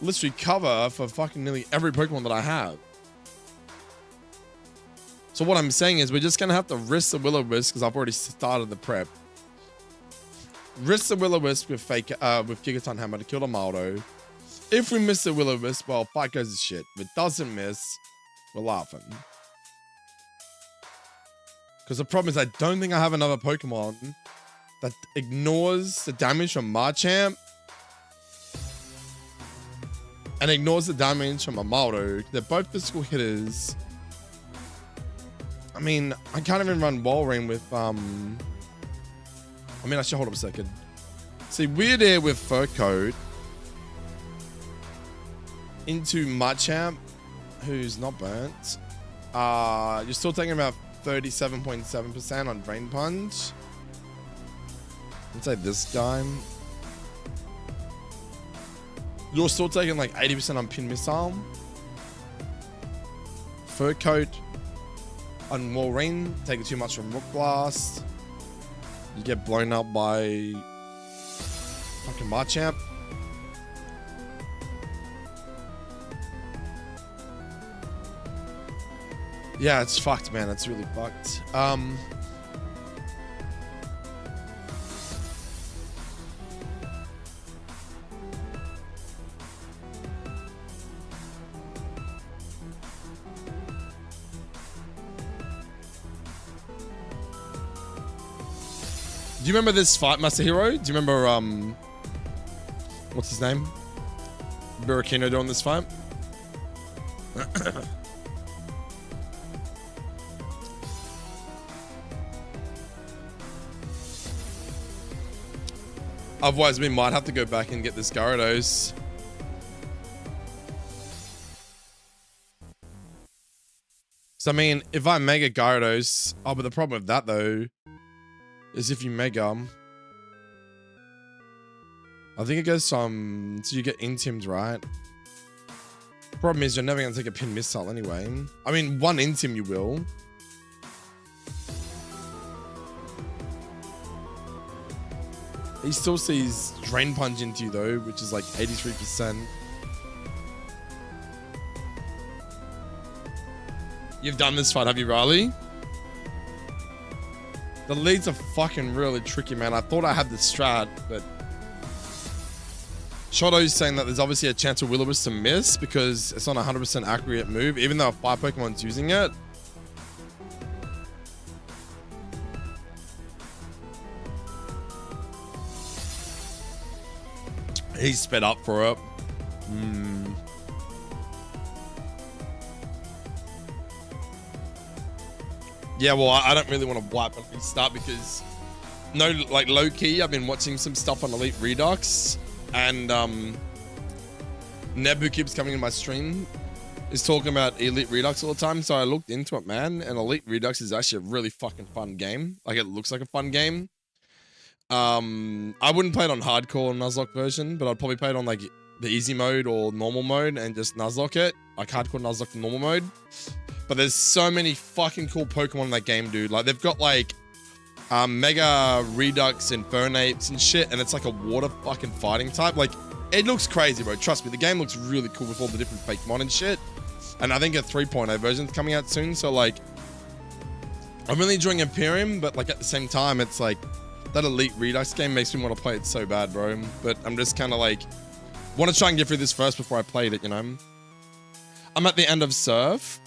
literally cover for fucking nearly every Pokemon that I have. So what I'm saying is we're just going to have to risk the Will-O-Wisp because I've already started the prep. Risk the Will-O-Wisp with Gigaton Hammer to kill the Maldo. If we miss the Will-O-Wisp, well, fight goes to shit. If it doesn't miss, we're laughing. Because the problem is I don't think I have another Pokemon that ignores the damage from Machamp and ignores the damage from a Maldo. They're both physical hitters. I mean, I can't even run Walrein with, I mean, I should hold up a second. See, Weird Air with Fur Coat into Machamp, who's not burnt. You're still taking about 37.7% on Drain Punch. Let's say this guy. You're still taking like 80% on Pin Missile. Fur Coat on Walrein, taking too much from Rook Blast. You get blown up by fucking Machamp. Yeah, it's fucked, man. It's really fucked. Do you remember this fight, Master Hero? Do you remember, what's his name? Burakino doing this fight? Otherwise, we might have to go back and get this Gyarados. So, I mean, if I Mega Gyarados... Oh, but the problem with that, though, is if you Mega... I think it goes some... So you get Intims, right? Problem is, you're never going to take a Pin Missile anyway. I mean, one Intim you will. He still sees Drain Punch into you, though, which is like 83%. You've done this fight, have you, Riley? The leads are fucking really tricky, man. I thought I had the strat, but... Johto's saying that there's obviously a chance for Will-O-Wisp to miss because it's not a 100% accurate move, even though a fire Pokemon's using it. He's sped up for it. Yeah, well, I don't really want to wipe and restart because, no, like low key, I've been watching some stuff on Elite Redux, and Neb, who keeps coming in my stream, is talking about Elite Redux all the time. So I looked into it, man, and Elite Redux is actually a really fucking fun game. Like, it looks like a fun game. I wouldn't play it on hardcore Nuzlocke version, but I'd probably play it on like the easy mode or normal mode and just Nuzlocke it. Like hardcore Nuzlocke to normal mode. But there's so many fucking cool Pokemon in that game, dude. Like they've got like Mega Redux and Fernapes and shit, and it's like a water fucking fighting type. Like it looks crazy, bro. Trust me, the game looks really cool with all the different Pokemon and shit. And I think a 3.0 version's coming out soon, so like I'm really enjoying Imperium, but like at the same time, it's like that Elite Redux game makes me want to play it so bad, bro. But I'm just kind of like, want to try and get through this first before I played it, you know? I'm at the end of Surf.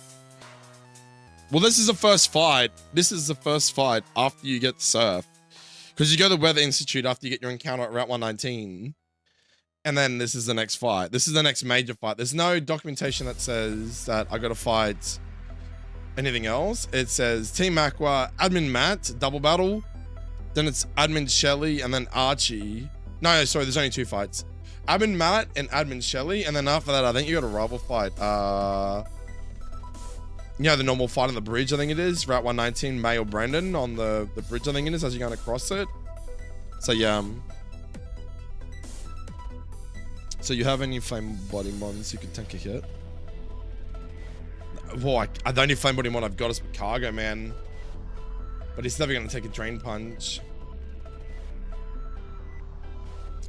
Well, this is the first fight. This is the first fight after you get Surf. Because you go to the Weather Institute after you get your encounter at Route 119. And then this is the next fight. This is the next major fight. There's no documentation that says that I gotta fight anything else. It says Team Aqua, Admin Matt, double battle. Then it's Admin Shelly and then Archie. No, sorry, there's only 2 fights. Admin Matt and Admin Shelly. And then after that, I think you got a rival fight. You know, the normal fight on the bridge, I think it is. Route 119, May or Brandon on the bridge, I think it is, as you're going across it. So, yeah. So, you have any flame body mons you can tank a hit? Well, the only flame body mon I've got is Cargo, man. But he's never going to take a drain punch.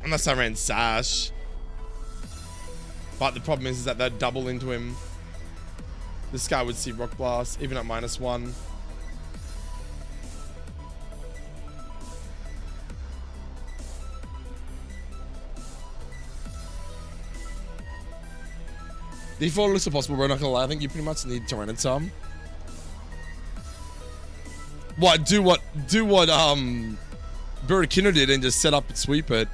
Unless I ran Sash. But the problem is that they'd double into him. This guy would see Rock Blast, even at -1. Default looks impossible, bro. Not gonna lie. I think you pretty much need Tyranitar. What? Do what Burakino did and just set up and sweep it.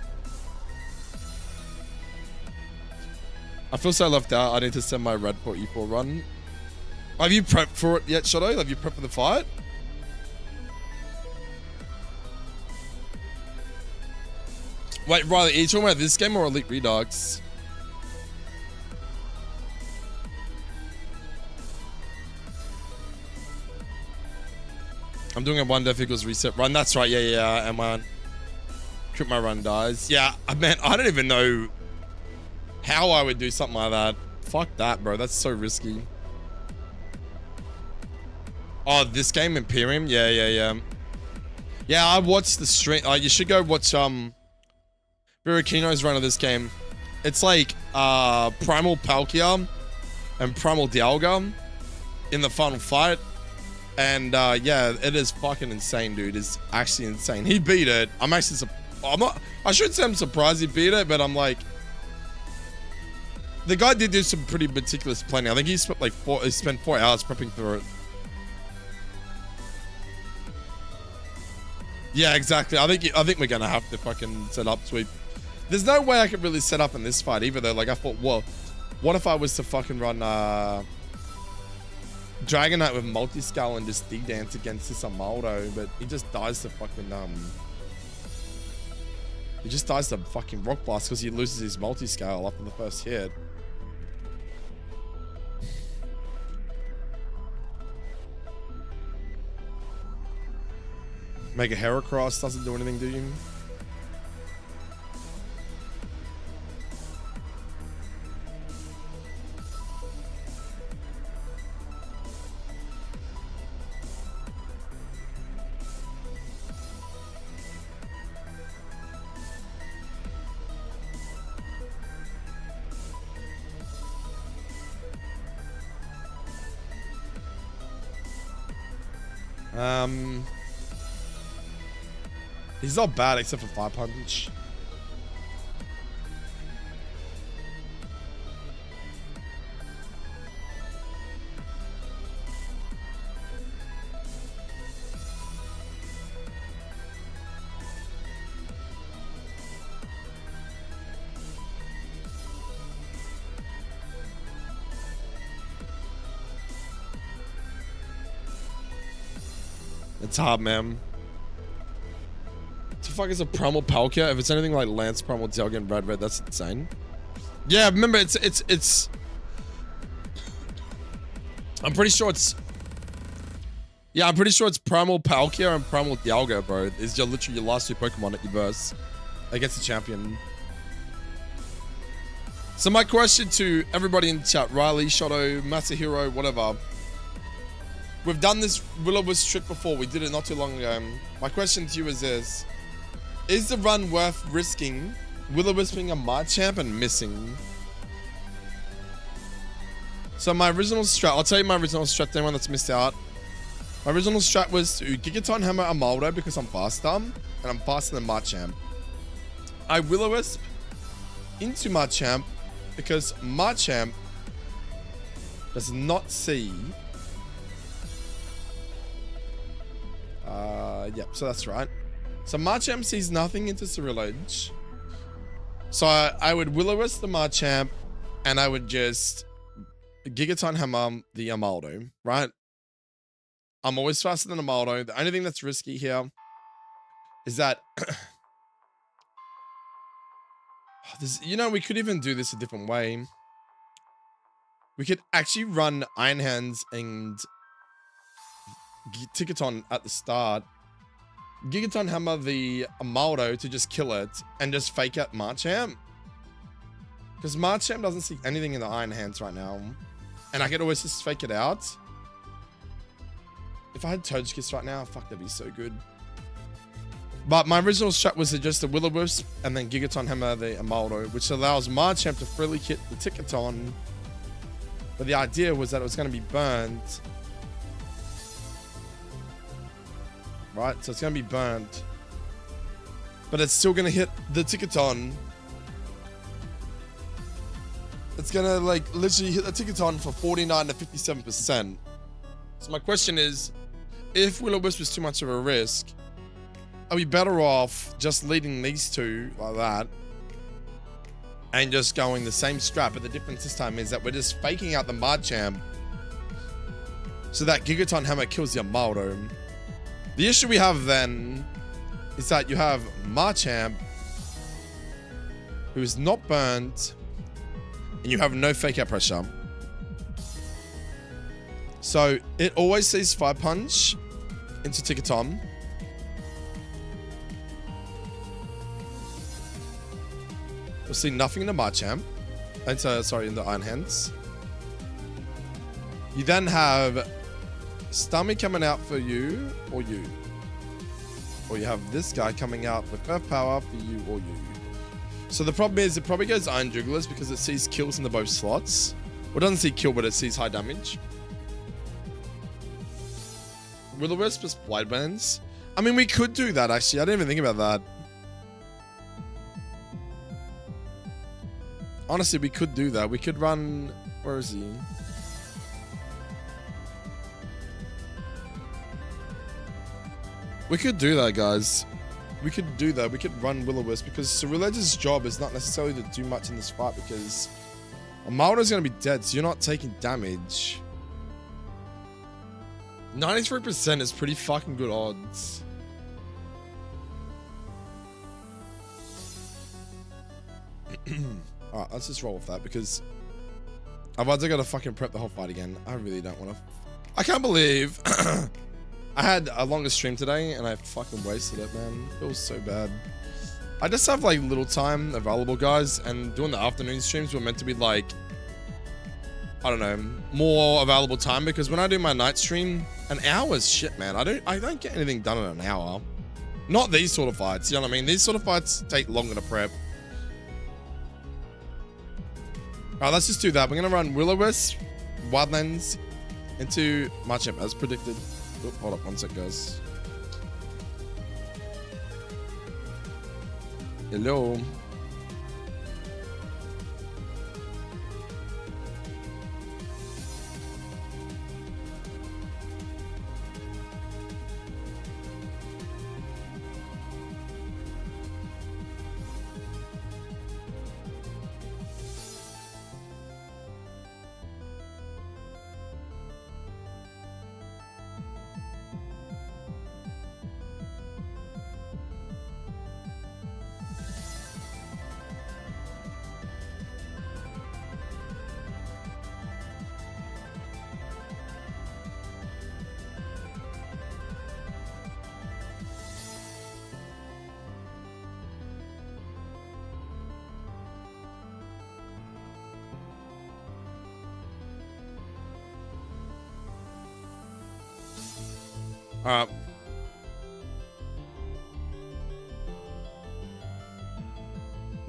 I feel so left out. I need to send my red for E4 run. Have you prepped for it yet, Johto? Have you prepped for the fight? Wait, Riley, are you talking about this game or Elite Redux? I'm doing a 1 def equals reset run. That's right, yeah, M1. Trip my run dies. Yeah, man, I don't even know how I would do something like that. Fuck that, bro. That's so risky. Oh, this game, Imperium? Yeah. Yeah, I watched the stream. You should go watch Burakino's run of this game. It's like Primal Palkia and Primal Dialga in the final fight. And yeah, it is fucking insane, dude. It's actually insane. He beat it. I shouldn't say I'm surprised he beat it, but I'm like, the guy did do some pretty meticulous planning. I think he spent like 4 hours prepping for it. Yeah, exactly. I think we're gonna have to fucking set up sweep. There's no way I could really set up in this fight either though. Like I thought, well, what if I was to fucking run Dragonite with multi-scale and just D-dance against this Amaldo, but he just dies to fucking he just dies to fucking Rock Blast because he loses his multi-scale up in the first hit. Mega Heracross doesn't do anything, do you? He's not bad except for Fire Punch. It's hard, man. What the fuck is a Primal Palkia? If it's anything like Lance, Primal Dialga, and Red, that's insane. Yeah, remember, it's... I'm pretty sure it's... Yeah, I'm pretty sure it's Primal Palkia and Primal Dialga, bro. It's literally your last 2 Pokemon that you verse against the champion. So my question to everybody in the chat, Riley, Johto, Masahiro, whatever. We've done this Will-O-Wisp trick before. We did it not too long ago. My question to you is this. Is the run worth risking Will-O-Wisping a Machamp and missing? So my original strat, I'll tell you my original strat to anyone that's missed out. My original strat was to Gigaton Hammer Amaldo because I'm faster. And I'm faster than Machamp. I Will-O-Wisp into Machamp because Machamp does not see Yep, so that's right. So Marchamp sees nothing into Ceruledge. So I would Will-O-Wisp the Marchamp, and I would just Gigaton Hammer the Amaldo, right? I'm always faster than Amaldo. The only thing that's risky here is that, you know, we could even do this a different way. We could actually run Iron Hands and Tickaton at the start. Gigaton Hammer the Amaldo to just kill it and just fake out Marchamp. Because Marchamp doesn't see anything in the Iron Hands right now. And I could always just fake it out. If I had Togekiss right now, fuck, that'd be so good. But my original strat was to just the Will-O-Wisp and then Gigaton Hammer the Amaldo, which allows Marchamp to freely hit the Tickaton. But the idea was that it was going to be burnt. Right, so it's going to be burnt. But it's still going to hit the Tickaton. It's going to, like, literally hit the Tickaton for 49 to 57%. So my question is, if Will-O-Wisp was too much of a risk, are we better off just leading these two like that and just going the same strat? But the difference this time is that we're just faking out the Marchamp so that Gigaton Hammer kills the Amaldo. The issue we have then is that you have Marchamp, who is not burnt, and you have no fake out pressure. So it always sees Fire Punch into Tickaton. We'll see nothing in the Marchamp. Sorry, in the Iron Hands. You then have Stomach coming out for you or you. Or you have this guy coming out with Earth Power for you or you. So the problem is it probably goes Iron Jugglers because it sees kills in the both slots. Well, it doesn't see kill, but it sees high damage. Will-O-Wisp plus Blight Bands. I mean, we could do that, actually. I didn't even think about that. Honestly, we could do that. We could run... Where is he? We could do that, guys. We could do that. We could run Will-O-Wisp because Ceruledge's job is not necessarily to do much in this fight because Amaldo's going to be dead, so you're not taking damage. 93% is pretty fucking good odds. Alright, let's just roll with that because otherwise I gotta fucking prep the whole fight again. I really don't want to. I can't believe I had a longer stream today and I fucking wasted it, man. It feels so bad. I just have like little time available, guys, and doing the afternoon streams were meant to be like, I don't know, more available time because when I do my night stream, an hour's shit, man. I don't get anything done in an hour. Not these sort of fights, you know what I mean? These sort of fights take longer to prep. Alright, let's just do that. We're gonna run Will-O-Wisp, Wildlands into Marchamp as predicted. Oh, hold up 1 sec, guys. Hello.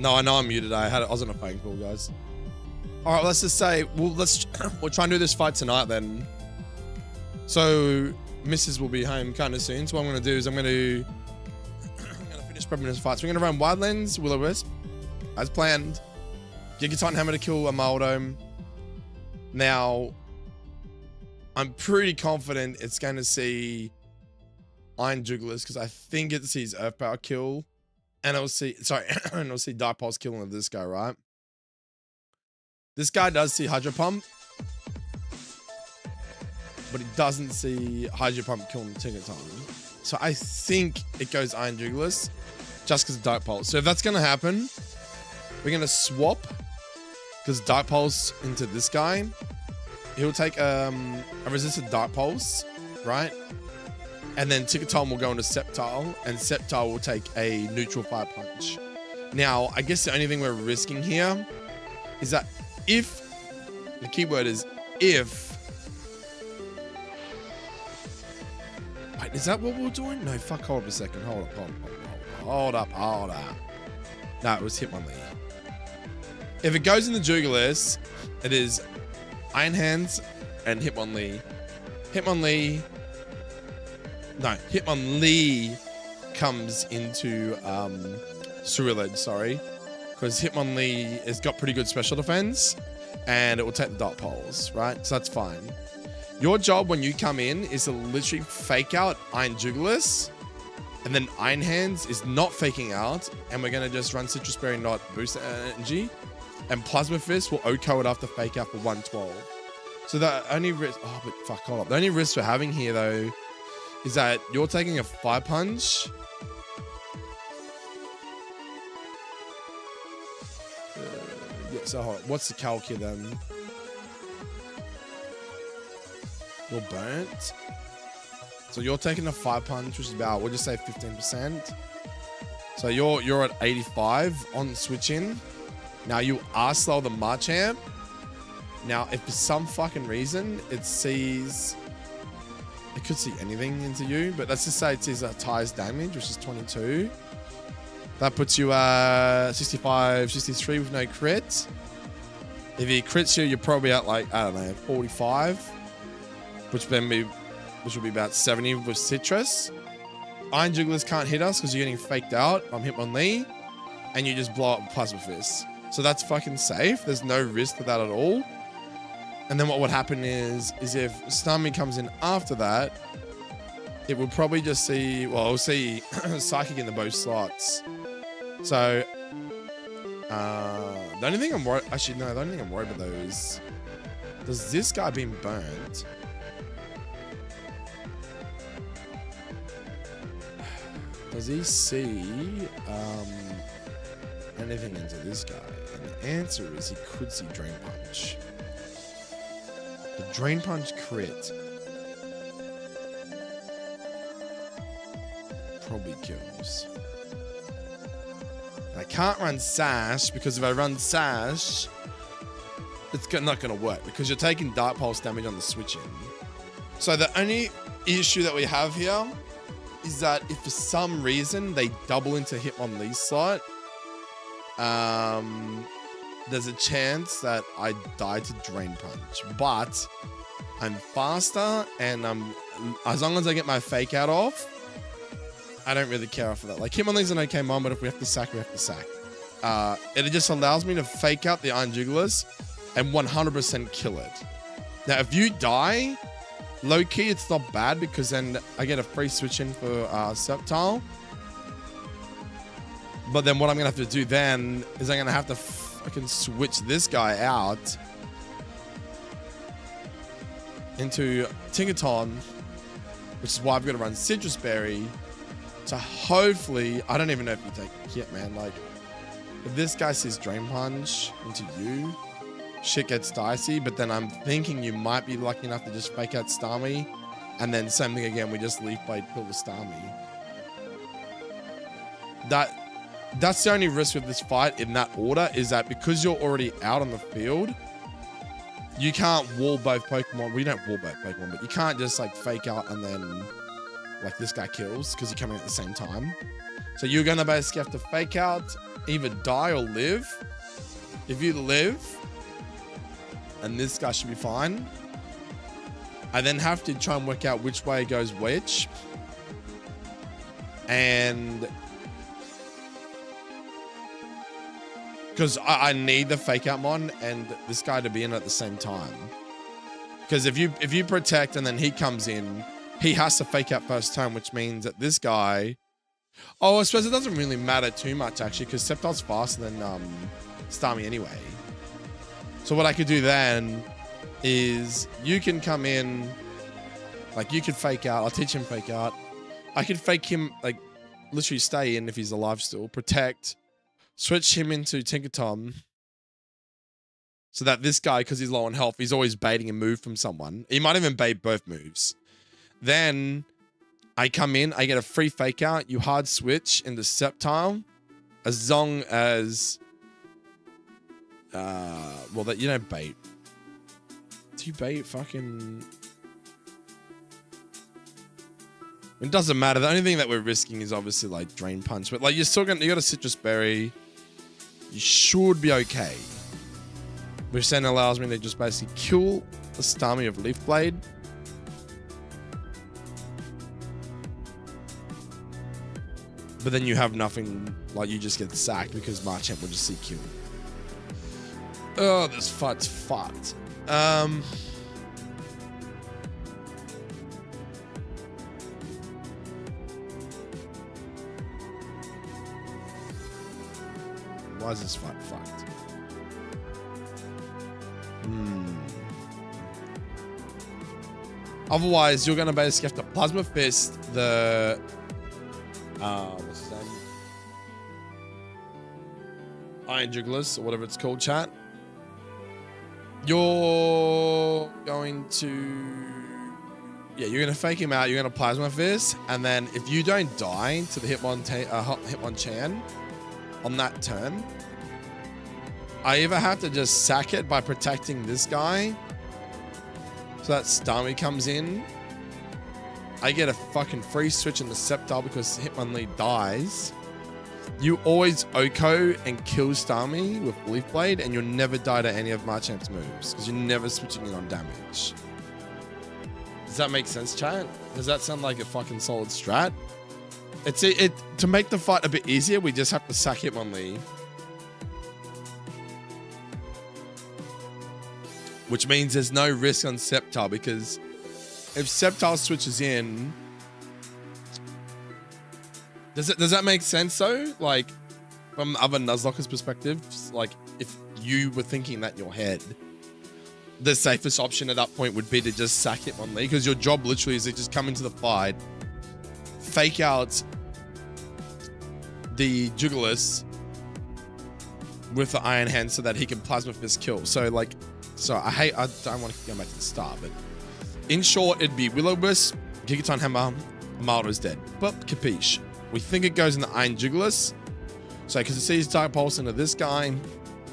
No, I know I'm muted. I was on a phone call, guys. All right, let's just say we'll try and do this fight tonight then. So Mrs. will be home kind of soon. So what I'm gonna do is I'm gonna finish prepping this fight. So we're gonna run Wildlands, Will-O-Wisp, as planned. Gigaton Hammer to kill Amaldo. Now, I'm pretty confident it's going to see Iron Jugglers because I think it sees Earth Power kill. And it'll see, sorry, and it'll see Dark Pulse killing of this guy, right? This guy does see Hydro Pump. But he doesn't see Hydro Pump killing Tinkaton. So I think it goes Iron Jugglers just because of Dark Pulse. So if that's going to happen, we're going to swap because Dark Pulse into this guy. He'll take a resisted Dark Pulse, right? And then Tinkaton will go into Sceptile, and Sceptile will take a neutral Fire Punch. Now, I guess the only thing we're risking here is that if, the keyword is if, wait, is that what we're doing? No, fuck, hold up a second. Hold up. No, it was Hitmonlee. If it goes in the Jugglers, it is Iron Hands and Hitmonlee. Hitmonlee comes into Cerulean, sorry. Because Hitmonlee has got pretty good special defense and it will take the Dark Pulse, right? So that's fine. Your job when you come in is to literally fake out Iron Jugglers, and then Iron Hands is not faking out, and we're going to just run Citrus Berry, not boost energy, and Plasma Fist will OHKO it after fake out for 112. So the only risk, oh, but fuck, hold up. The only risk we're having here, though, is that you're taking a Fire Punch. Yeah, so hold up. What's the calc here, then? You're burnt. So you're taking a Fire Punch, which is about, we'll just say 15%. So you're at 85 on switch in. Now you are slow the Marchamp. Now, if for some fucking reason it sees, it could see anything into you, but let's just say it sees a Ty's damage, which is 22. That puts you at 65, 63 with no crit. If he crits you, you're probably at like, I don't know, 45. Which will be about 70 with Citrus. Iron Jugglers can't hit us because you're getting faked out from Hitmonlee, and you just blow up Plasma Fist. So that's fucking safe. There's no risk to that at all. And then what would happen is if Starmie comes in after that, it will probably just see, well, it'll see Psychic in the both slots. So the only thing I'm worried, actually no, the only thing I'm worried about though is, does this guy being burnt? Does he see anything into this guy? And the answer is he could see Drain Punch. The Drain Punch crit probably kills. And I can't run Sash because if I run Sash, it's not going to work because you're taking Dark Pulse damage on the switch in. So the only issue that we have here is that if for some reason they double into Hitmonlee's slot, there's a chance that I die to Drain Punch. But I'm faster, and as long as I get my fake out off, I don't really care for that. Like, Hitmonlee's an okay mom, but if we have to sack, we have to sack. It just allows me to fake out the Iron Jugglers and 100% kill it. Now, if you die, low-key, it's not bad because then I get a free switch in for Sceptile. But then what I'm going to have to do then is I'm going to have to fucking switch this guy out into Tinkaton, which is why I've got to run Citrus Berry to hopefully, I don't even know if you take hit, man. Like, if this guy sees Drain Punch into you, shit gets dicey, but then I'm thinking you might be lucky enough to just fake out Starmie, and then same thing again, we just Leaf Blade kill the Starmie. That's the only risk with this fight in that order, is that because you're already out on the field, you can't wall both Pokemon. Well, you don't wall both Pokemon, but you can't just like fake out and then like this guy kills because you're coming at the same time. So you're gonna basically have to fake out, either die or live. If you live, and this guy should be fine, I then have to try and work out which way goes which. And because I need the fake out mon and this guy to be in at the same time. Because if you protect and then he comes in, he has to fake out first turn, which means that this guy... Oh, I suppose it doesn't really matter too much, actually, because Sceptile's faster than Starmie anyway. So what I could do then is you can come in, like you could fake out. I'll teach him fake out. I could fake him, like literally stay in if he's alive still, protect, switch him into Tinkaton so that this guy, because he's low on health, he's always baiting a move from someone. He might even bait both moves. Then I come in, I get a free fake out. You hard switch into Sceptile as long as, well, that you don't bait. Do you bait fucking... It doesn't matter. The only thing that we're risking is obviously like Drain Punch, but like you're still gonna, you got a Citrus Berry. You should be okay. Which then allows me to just basically kill the Starmie of Leaf Blade. But then you have nothing, like you just get sacked because Marchant will just see kill. Oh, this fight's fucked. Why is this fight fucked? Otherwise, you're gonna basically have to Plasma Fist the what's his name? Iron Jugglers, or whatever it's called, chat. You're going to... Yeah, you're going to fake him out. You're going to Plasma Fist. And then if you don't die to the Hitmonchan on that turn, I either have to just sack it by protecting this guy so that Starmie comes in. I get a fucking free switch in the Sceptile because Hitmonlee dies. You always Oko and kill Starmie with Leaf Blade, and you'll never die to any of Marchant's moves because you're never switching in on damage. Does that make sense, chat? Does that sound like a fucking solid strat? To make the fight a bit easier, we just have to sack Hitmonlee. Which means there's no risk on Sceptile, because if Sceptile switches in... Does that make sense though? Like, from other Nuzlocke's perspective, like if you were thinking that in your head, the safest option at that point would be to just sack Hitmonlee, because your job literally is to just come into the fight, fake out the Jugulus with the Iron Hand so that he can Plasma Fist kill. So like, I don't want to go back to the start, but in short, it'd be Will-O-Wisp, Gigaton Hammer, Mardo's dead. But capiche. We think it goes in the Iron Jugulus. So because it sees Dark Pulse into this guy,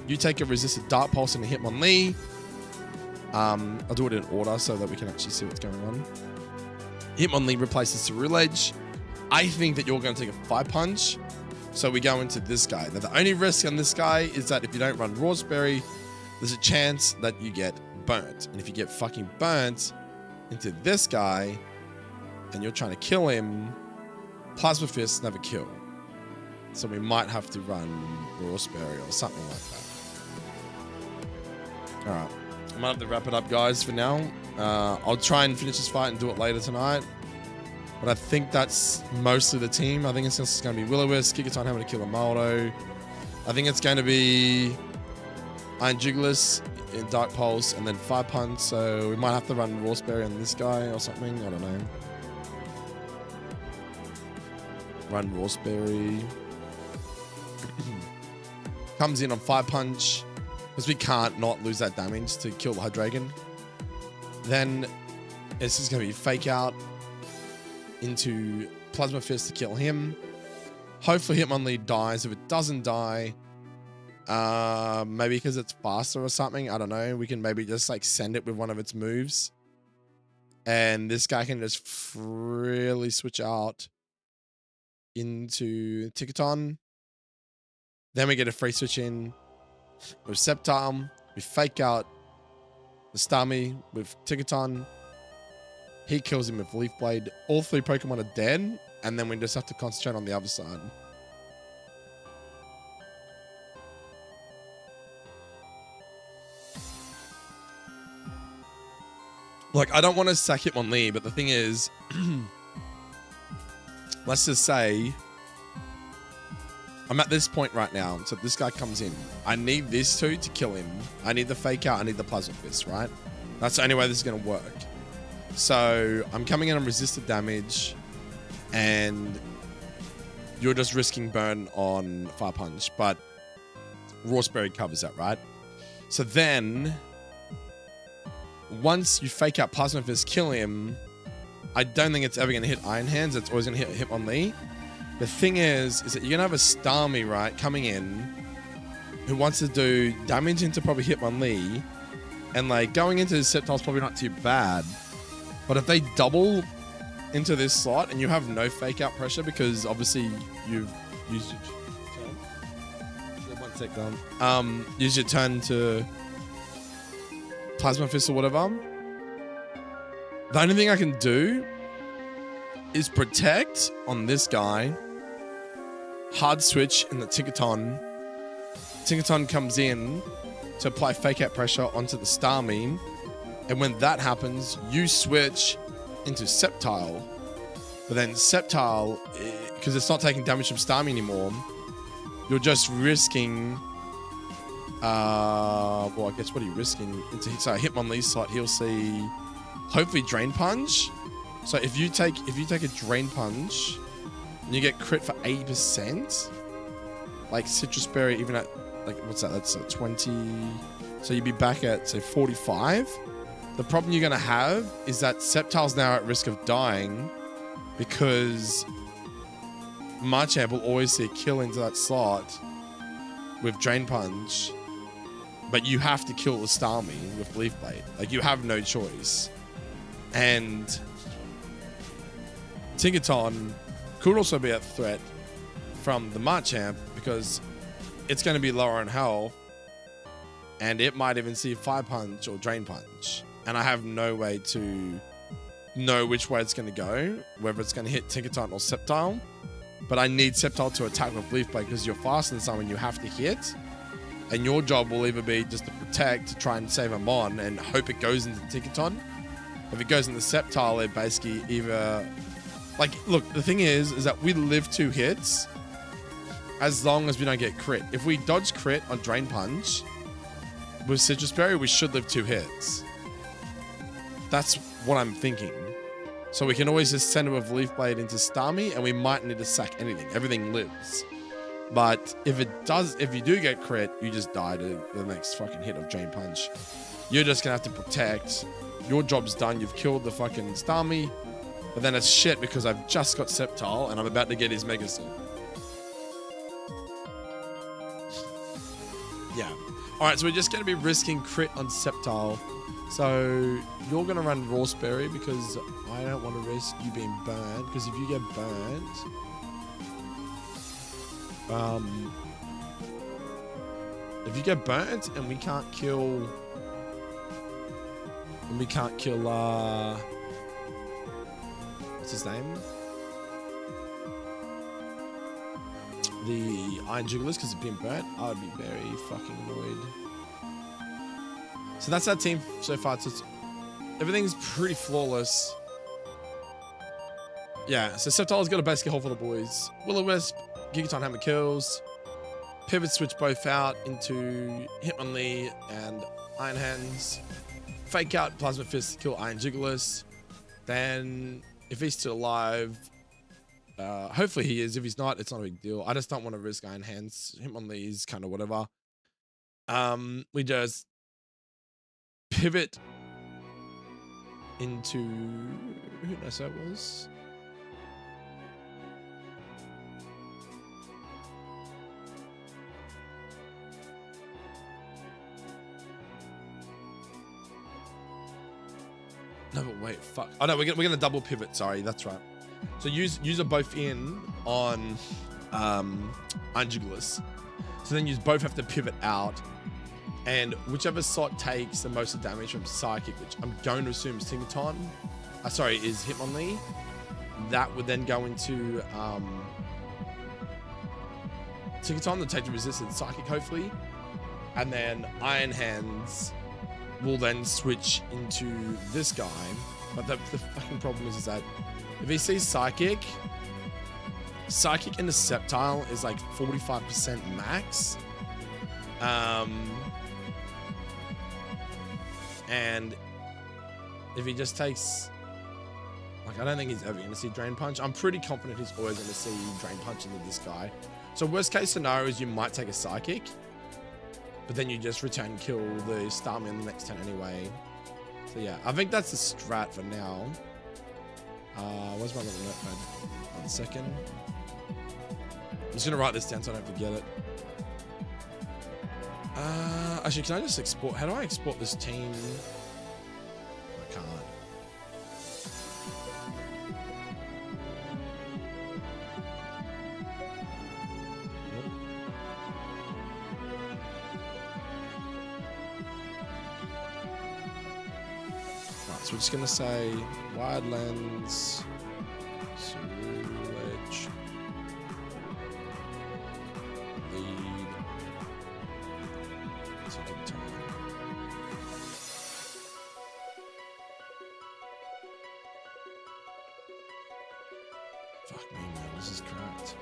you take a resisted Dark Pulse into Hitmonlee. I'll do it in order so that we can actually see what's going on. Hitmonlee replaces Ceruledge. I think that you're going to take a 5-punch. So we go into this guy. Now the only risk on this guy is that if you don't run Raspberry, there's a chance that you get burnt. And if you get fucking burnt into this guy and you're trying to kill him, Plasma Fists never kill. So we might have to run Raspberry or something like that. Alright. I might have to wrap it up, guys, for now. I'll try and finish this fight and do it later tonight. But I think that's mostly the team. I think it's just going to be Will-O-Wisp, Gigaton Hammer to kill Amaldo. I think it's going to be Iron Jugulus in Dark Pulse and then 5-punch. So we might have to run Raspberry on this guy or something. I don't know. Run Raspberry. Comes in on 5-punch. Because we can't not lose that damage to kill the Hydreigon. Then it's just going to be Fake Out into Plasma Fist to kill him. Hopefully Hitmonlee dies. If it doesn't die, maybe because it's faster or something, I don't know, we can maybe just like send it with one of its moves. And this guy can just freely switch out into Tickaton. Then we get a free switch in with Sceptile. We fake out the Starmie with Tickaton. He kills him with Leaf Blade. All 3 Pokemon are dead, and then we just have to concentrate on the other side. Like, I don't want to sack Hitmonlee, but the thing is, let's just say I'm at this point right now. So this guy comes in. I need these two to kill him. I need the fake out. I need the plasma fist, right? That's the only way this is going to work. So I'm coming in on resisted damage, and you're just risking burn on Fire Punch, but Raspberry covers that, right? So then, once you fake out Plasma Fist, kill him, I don't think it's ever going to hit Iron Hands. It's always going to hit Hitmonlee. The thing is that you're going to have a Starmie, right, coming in, who wants to do damage into probably Hitmonlee, and like going into his Sceptile's probably not too bad. But if they double into this slot and you have no fake out pressure because obviously you've used your turn. One sec, use your turn to Plasma Fist or whatever. The only thing I can do is protect on this guy. Hard switch in the Tinkaton. Tinkaton comes in to apply fake out pressure onto the Starmie. And when that happens, you switch into Sceptile. But then Sceptile, because it's not taking damage from Starmie anymore, you're just risking... well, I guess what are you risking? So Hitmonlee's slot, he'll see hopefully Drain Punch. So if you take a Drain Punch and you get crit for 80%, like Citrus Berry, even at like what's that? That's 20. So you'd be back at say 45. The problem you're gonna have is that Sceptile's now at risk of dying because Machamp will always see a kill into that slot with Drain Punch, but you have to kill the Starmie with Leaf Blade. Like, you have no choice. And Tinkaton could also be a threat from the Machamp because it's going to be lower in health, and it might even see Fire Punch or Drain Punch. And I have no way to know which way it's going to go, whether it's going to hit Tinkaton or Sceptile. But I need Sceptile to attack with Leaf Blade because you're faster than someone you have to hit. And your job will either be just to protect, to try and save him on, and hope it goes into Tinkaton. If it goes into Sceptile, it basically either... Like, look, the thing is that we live 2 hits as long as we don't get crit. If we dodge crit on Drain Punch with Citrus Berry, we should live 2 hits. That's what I'm thinking. So we can always just send it with Leaf Blade into Starmie, and we might need to sack anything. Everything lives. But if you do get crit, you just die to the next fucking hit of Drain Punch. You're just gonna have to protect. Your job's done. You've killed the fucking Starmie. But then it's shit because I've just got Sceptile and I'm about to get his Mega Suit. Yeah. Alright, so we're just gonna be risking crit on Sceptile. So you're gonna run Raspberry because I don't want to risk you being burned. Because if you get burnt, and we can't kill, what's his name? The Iron Jigglypuff, because it's been burnt, I would be very fucking annoyed. So that's our team so far. So everything's pretty flawless. Yeah, so Sceptile's got a basically hold for the boys. Will-O-Wisp, Gigaton Hammer kills. Pivot switch both out into Hitmonlee and Iron Hands. Fake out Plasma Fist to kill Iron Jigglypuff. Then, if he's still alive, hopefully he is. If he's not, it's not a big deal. I just don't want to risk Iron Hands. Hitmonlee's kind of whatever. We just pivot into... Who knows who that was? No, but wait, fuck. Oh no, we're gonna double pivot. Sorry, that's right. So use are both in on Iron Jigglypuff. So then you both have to pivot out, and whichever slot takes the most damage from Psychic, which I'm going to assume is Tinkaton. Is Hitmonlee. That would then go into Tinkaton to take the resistance Psychic, hopefully, and then Iron Hands will then switch into this guy. But the fucking problem is that if he sees Psychic Interceptile is like 45% max. And if he just takes, like, I don't think he's ever going to see Drain Punch. I'm pretty confident he's always going to see Drain Punch into this guy. So worst case scenario is you might take a Psychic, but then you just return kill the Starmie in the next turn anyway. So yeah, I think that's the strat for now. Where's my little notepad? 1 second. I'm just going to write this down so I don't forget it. Actually, can I just export? How do I export this team? I can't. Right, so we're just gonna say wide lens, Surge, lead. It's a good time. Fuck me, man, this is cracked.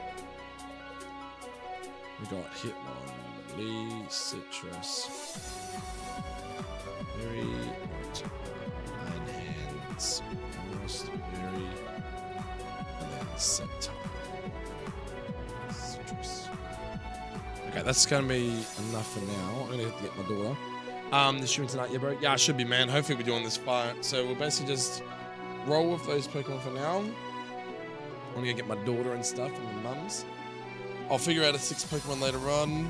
We got Hitmon, Lee, Citrus, Berry, Nine Hands, Frost, Berry, and then Zedakae. Citrus. Okay, that's gonna be enough for now. I'm gonna have to get my daughter. The stream tonight, yeah, bro. Yeah, I should be, man. Hopefully we're doing this fight. So we'll basically just roll with those Pokemon for now. I'm gonna get my daughter and stuff and my mums. I'll figure out a 6 Pokemon later on.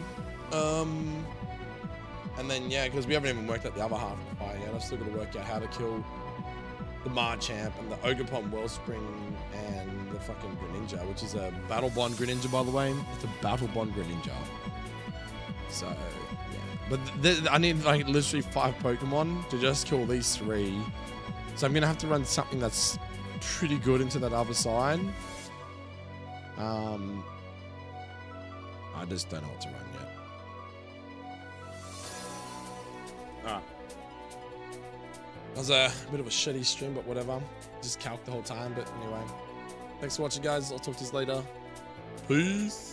And then yeah, because we haven't even worked out the other half of the fight yet. I've still got to work out how to kill the Marchamp and the Ogerpon Wellspring and the fucking Greninja, which is a Battle Bond Greninja, by the way. It's a Battle Bond Greninja. So yeah, but I need like literally 5 Pokemon to just kill these 3. So I'm gonna have to run something that's pretty good into that other side. I just don't know what to run yet. Alright. That was a bit of a shitty stream, but whatever. Just calc the whole time, but anyway. Thanks for watching, guys. I'll talk to you later. Peace.